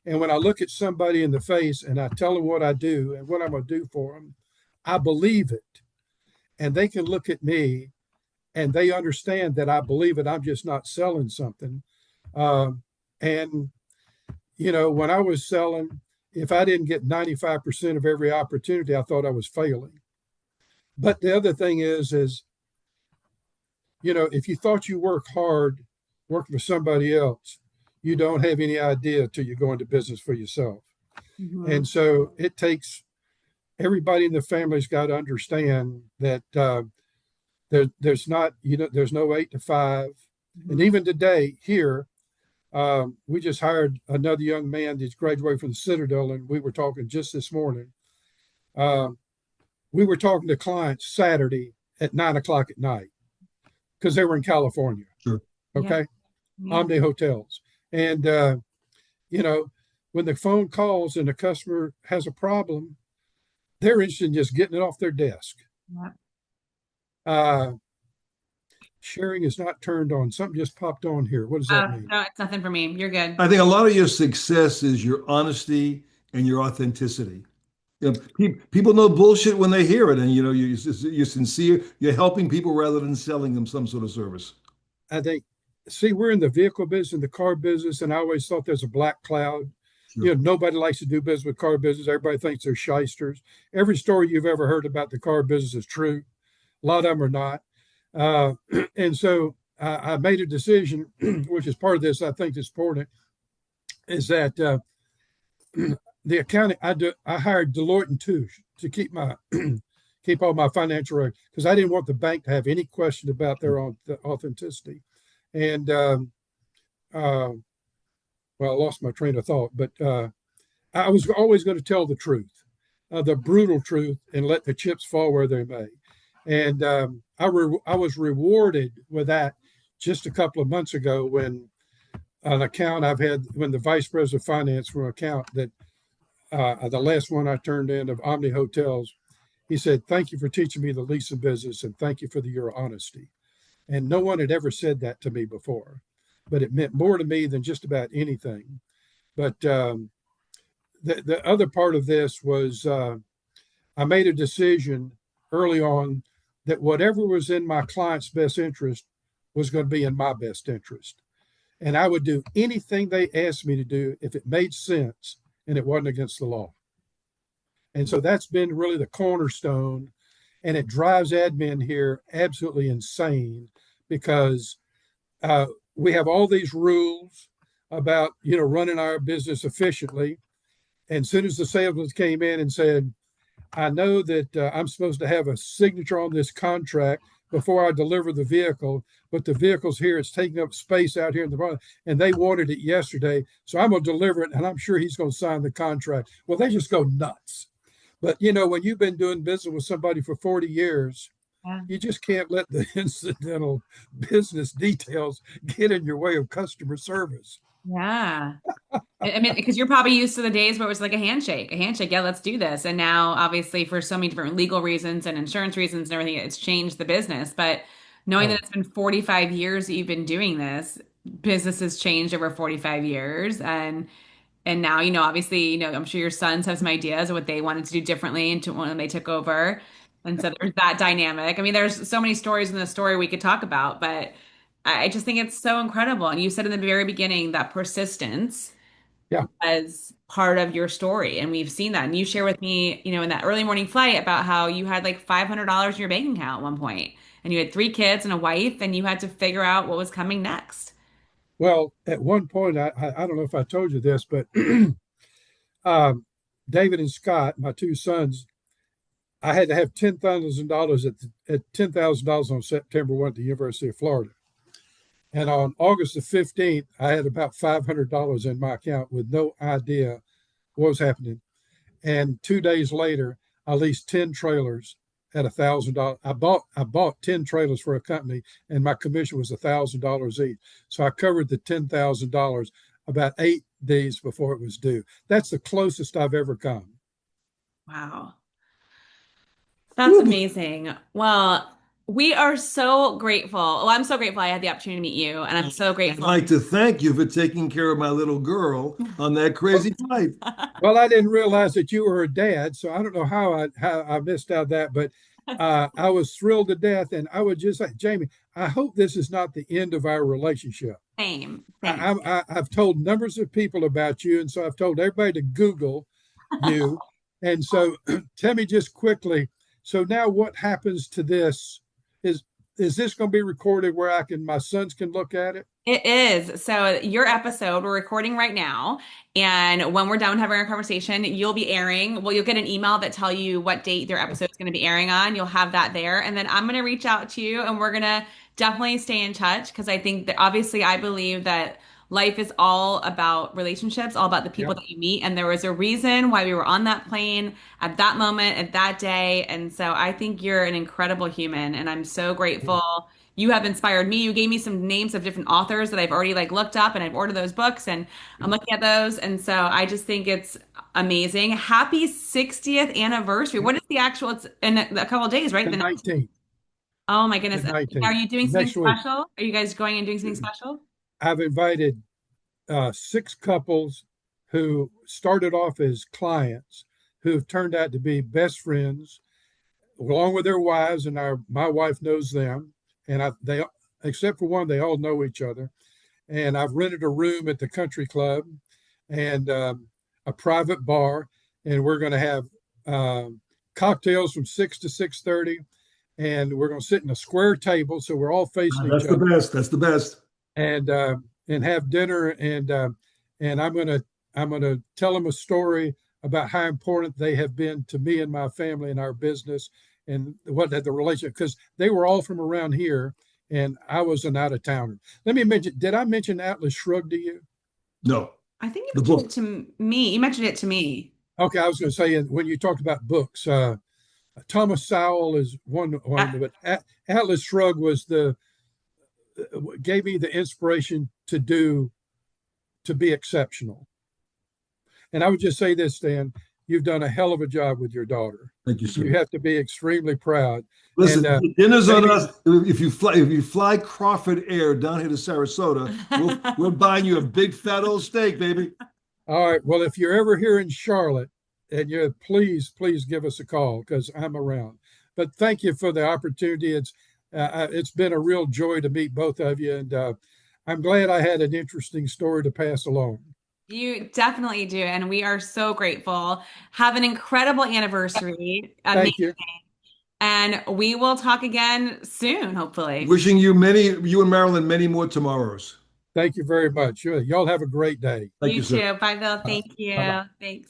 And when I look at somebody in the face and I tell them what I do and what I'm going to do for them, I believe it. And they can look at me and they understand that I believe it. I'm just not selling something. And when I was selling, if I didn't get 95% of every opportunity, I thought I was failing. But the other thing is, if you thought you work hard working for somebody else, you don't have any idea till you go into business for yourself. Mhm. And so it takes everybody in the family's got to understand that there's not, there's no 8 to 5. And Mhm. even today here, we just hired another young man that's graduated from the Citadel, and we were talking just this morning. Um, we were talking to clients Saturday at 9 o'clock at night because they were in California. Sure. Yeah. Okay, Yeah. Omni hotels, and you know, when the phone calls and the customer has a problem, they're interested in just getting it off their desk. Yeah. Uh, Sharing is not turned on. Something just popped on here. What does that mean? No, it's nothing for me. You're good. I think a lot of your success is your honesty and your authenticity. People know bullshit when they hear it, and you're sincere. You're helping people rather than selling them some sort of service. I think, see, we're in the vehicle business, the car business, and I always thought there's a black cloud. Sure. Nobody likes to do business with car business. Everybody thinks they're shysters. Every story you've ever heard about the car business is true. A lot of them are not. Uh, and so I made a decision, which is part of this, I think is important. is that the accounting I hired Deloitte and Touche to keep my keep all my financial records because I didn't want the bank to have any question about their own the authenticity. And uh, well, I lost my train of thought, but I was always going to tell the truth, the brutal truth, and let the chips fall where they may. And I was rewarded with that just a couple of months ago when an account I've had, when the vice president of finance for an account that the last one I turned in of Omni Hotels, he said, "Thank you for teaching me the leasing business and thank you for your honesty." And no one had ever said that to me before, but it meant more to me than just about anything. But the other part of this was I made a decision early on that whatever was in my client's best interest was going to be in my best interest. And I would do anything they asked me to do if it made sense and it wasn't against the law. And so that's been really the cornerstone. And it drives admin here absolutely insane because we have all these rules about, running our business efficiently. And as soon as the salesman came in and said, "I know that I'm supposed to have a signature on this contract before I deliver the vehicle, but the vehicle's here. It's taking up space out here in the front, and they wanted it yesterday. So I'm going to deliver it, and I'm sure he's going to sign the contract." Well, they just go nuts. But, when you've been doing business with somebody for 40 years, Yeah. you just can't let the incidental business details get in your way of customer service. Yeah. I mean, because you're probably used to the days where it was like a handshake. A handshake, yeah, let's do this. And now, obviously, for so many different legal reasons and insurance reasons and everything, it's changed the business. But knowing that Oh, it's been 45 years that you've been doing this, business has changed over 45 years. And now, obviously, I'm sure your sons have some ideas of what they wanted to do differently into when they took over. And so there's that dynamic. I mean, there's so many stories in the story we could talk about, but I just think it's so incredible. And you said in the very beginning that persistence yeah. as part of your story. And we've seen that. And you share with me, in that early morning flight about how you had like $500 in your bank account at one point, and you had three kids and a wife, and you had to figure out what was coming next. Well, at one point, I don't know if I told you this, but um, David and Scott, my two sons, I had to have $10,000 at $10,000 on September 1 at the University of Florida. And on August the 15th, I had about $500 in my account with no idea what was happening. And 2 days later, I leased 10 trailers at $1,000. I bought 10 trailers for a company, and my commission was $1,000 each. So I covered the $10,000 about 8 days before it was due. That's the closest I've ever come. Wow. That's Woo. amazing. Well, we are so grateful. Well, I'm so grateful I had the opportunity to meet you, and I'm so I'd grateful. like to thank you for taking care of my little girl on that crazy flight. Well, I didn't realize that you were her dad, so I don't know how I missed out that, but I was thrilled to death, and I would just say, Jaime, I hope this is not the end of our relationship. Same, same. I've told numbers of people about you, and so I've told everybody to Google you. And so, tell me just quickly. So now, what happens to this? Is is this going to be recorded where my sons can look at it? It is. So your episode, we're recording right now. And when we're done having our conversation, you'll be airing. Well, you'll get an email that tell you what date your episode is going to be airing on. You'll have that there. And then I'm going to reach out to you and we're going to definitely stay in touch because I think that obviously I believe that life is all about relationships, all about the people Yeah. that you meet. And there was a reason why we were on that plane at that moment, at that day. And so I think you're an incredible human. And I'm so grateful you have inspired me. You gave me some names of different authors that I've already like looked up and I've ordered those books and I'm looking at those. And so I just think it's amazing. Happy 60th anniversary. What is the actual, it's in a couple of days, right? The The next, 19th. oh my The goodness. Are 19th. you doing something Next week. special? Are you guys going and doing something special? I've invited six couples who started off as clients who have turned out to be best friends along with their wives, and my wife knows them, and they except for one, they all know each other. And I've rented a room at the country club and a private bar, and we're going to have cocktails from 6 to 6:30, and we're going to sit in a square table so we're all facing each That's the other, best. That's the best. and have dinner and I'm gonna tell them a story about how important they have been to me and my family and our business, and what the relationship, because they were all from around here, and I was an out of towner. Let me mention. Did I mention Atlas Shrugged to you? No, I think you the mentioned it book. to me. You mentioned it to me. Okay, I was going to say when you talked about books, Thomas Sowell is one, Yeah. but Atlas Shrugged was the gave me the inspiration to be exceptional. And I would just say this, Stan, you've done a hell of a job with your daughter. Thank you, sir. You have to be extremely proud. And Listen, dinner's on maybe, us. If you fly Crawford Air down here to Sarasota, we're buying you a big fat old steak, baby. all right. Well, if you're ever here in Charlotte, and you please give us a call because I'm around. But thank you for the opportunity. It's been a real joy to meet both of you, and I'm glad I had an interesting story to pass along. You definitely do. And we are so grateful. Have an incredible anniversary. Thank Amazing. you. And we will talk again soon, hopefully. Wishing you and Marilyn many more tomorrows. Thank you very much. Y'all have a great day. Thank You you, sir. too. Bye, Bill. Bye Thank you. bye. Thanks.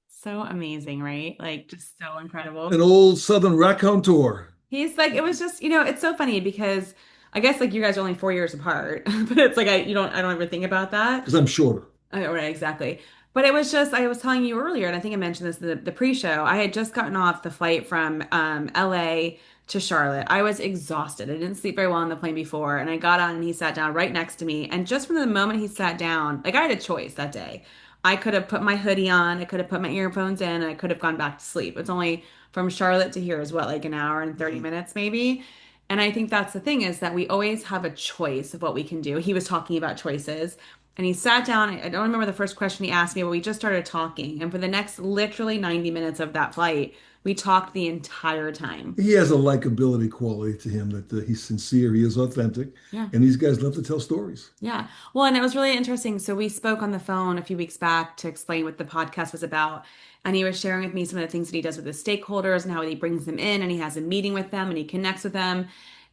So amazing, right? Like, just so incredible. An old Southern raconteur. He's like, it was just, it's so funny because I guess like you guys are only 4 years apart, but it's like I don't ever think about that. Because I'm shorter. Oh, right, exactly. But it was just, I was telling you earlier, and I think I mentioned this in the pre-show. I had just gotten off the flight from LA to Charlotte. I was exhausted. I didn't sleep very well on the plane before. And I got on and he sat down right next to me. And just from the moment he sat down, like I had a choice that day. I could have put my hoodie on, I could have put my earphones in, and I could have gone back to sleep. It's only from Charlotte to here is what, like an hour and 30 minutes maybe. And I think that's the thing is that we always have a choice of what we can do. He was talking about choices. And he sat down. I don't remember the first question he asked me, but we just started talking. And for the next literally 90 minutes of that flight, we talked the entire time. He has a likability quality to him that he's sincere, he is authentic, Yeah. and these guys love to tell stories. Yeah. Well, and it was really interesting. So we spoke on the phone a few weeks back to explain what the podcast was about. And he was sharing with me some of the things that he does with his stakeholders and how he brings them in and he has a meeting with them and he connects with them.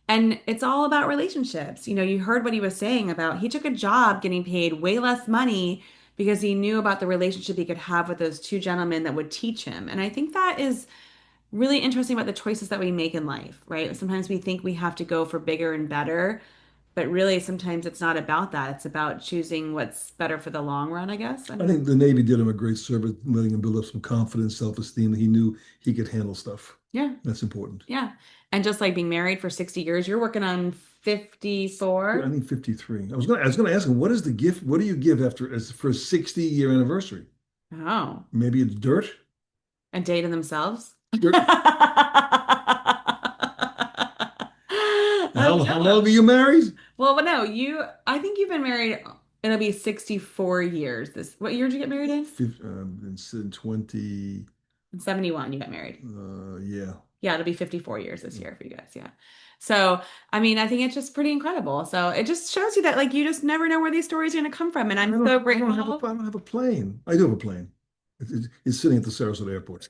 And it's all about relationships. You heard what he was saying about he took a job getting paid way less money because he knew about the relationship he could have with those two gentlemen that would teach him. And I think that is really interesting about the choices that we make in life, right? Sometimes we think we have to go for bigger and better, but really sometimes it's not about that. It's about choosing what's better for the long run, I guess. I I don't know. think the Navy did him a great service, letting him build up some confidence, self-esteem, that he knew he could handle stuff. Yeah. That's important. Yeah. And just like being married for 60 years, you're working on I 54. think 53. I was gonna ask him, what is the gift? What do you give for a 60-year anniversary? Oh, Maybe it's dirt? a date in themselves. Dirt. I How don't long know. are you married? Well, but no, I think you've been married, it'll be 64 years. What year did you get married in? It's in 20, In 71, you got married. yeah. Yeah, it'll be 54 years this year for you guys. Yeah. So, I mean, I think it's just pretty incredible. So it just shows you that like you just never know where these stories are going to come from. And I'm so I don't have a plane. I do have a plane. It's sitting at the Sarasota airport.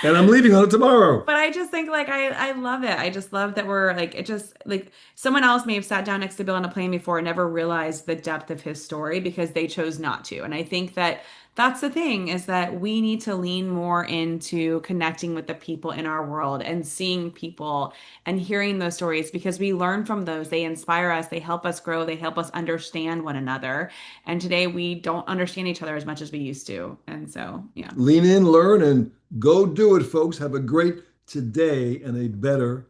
And I'm leaving on it tomorrow. But I just think like I love it. I just love that we're like it just like someone else may have sat down next to Bill on a plane before and never realized the depth of his story because they chose not to. And I think that that's the thing is that we need to lean more into connecting with the people in our world and seeing people and hearing those stories because we learn from those. They inspire us, they help us grow, they help us understand one another. And today we don't understand each other as much as we used to. And so, yeah. Lean in, learn, and go do it, folks. Have a great today and a better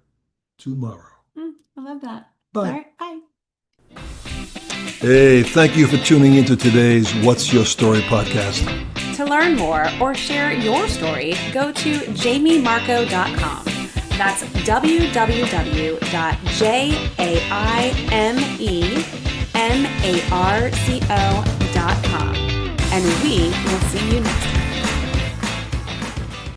tomorrow. I love that. Bye. All right, bye. Hey, thank you for tuning into today's What's Your Story podcast. To learn more or share your story, go to jamiemarco.com. That's www.jaimemarco.com. And we will see you next time.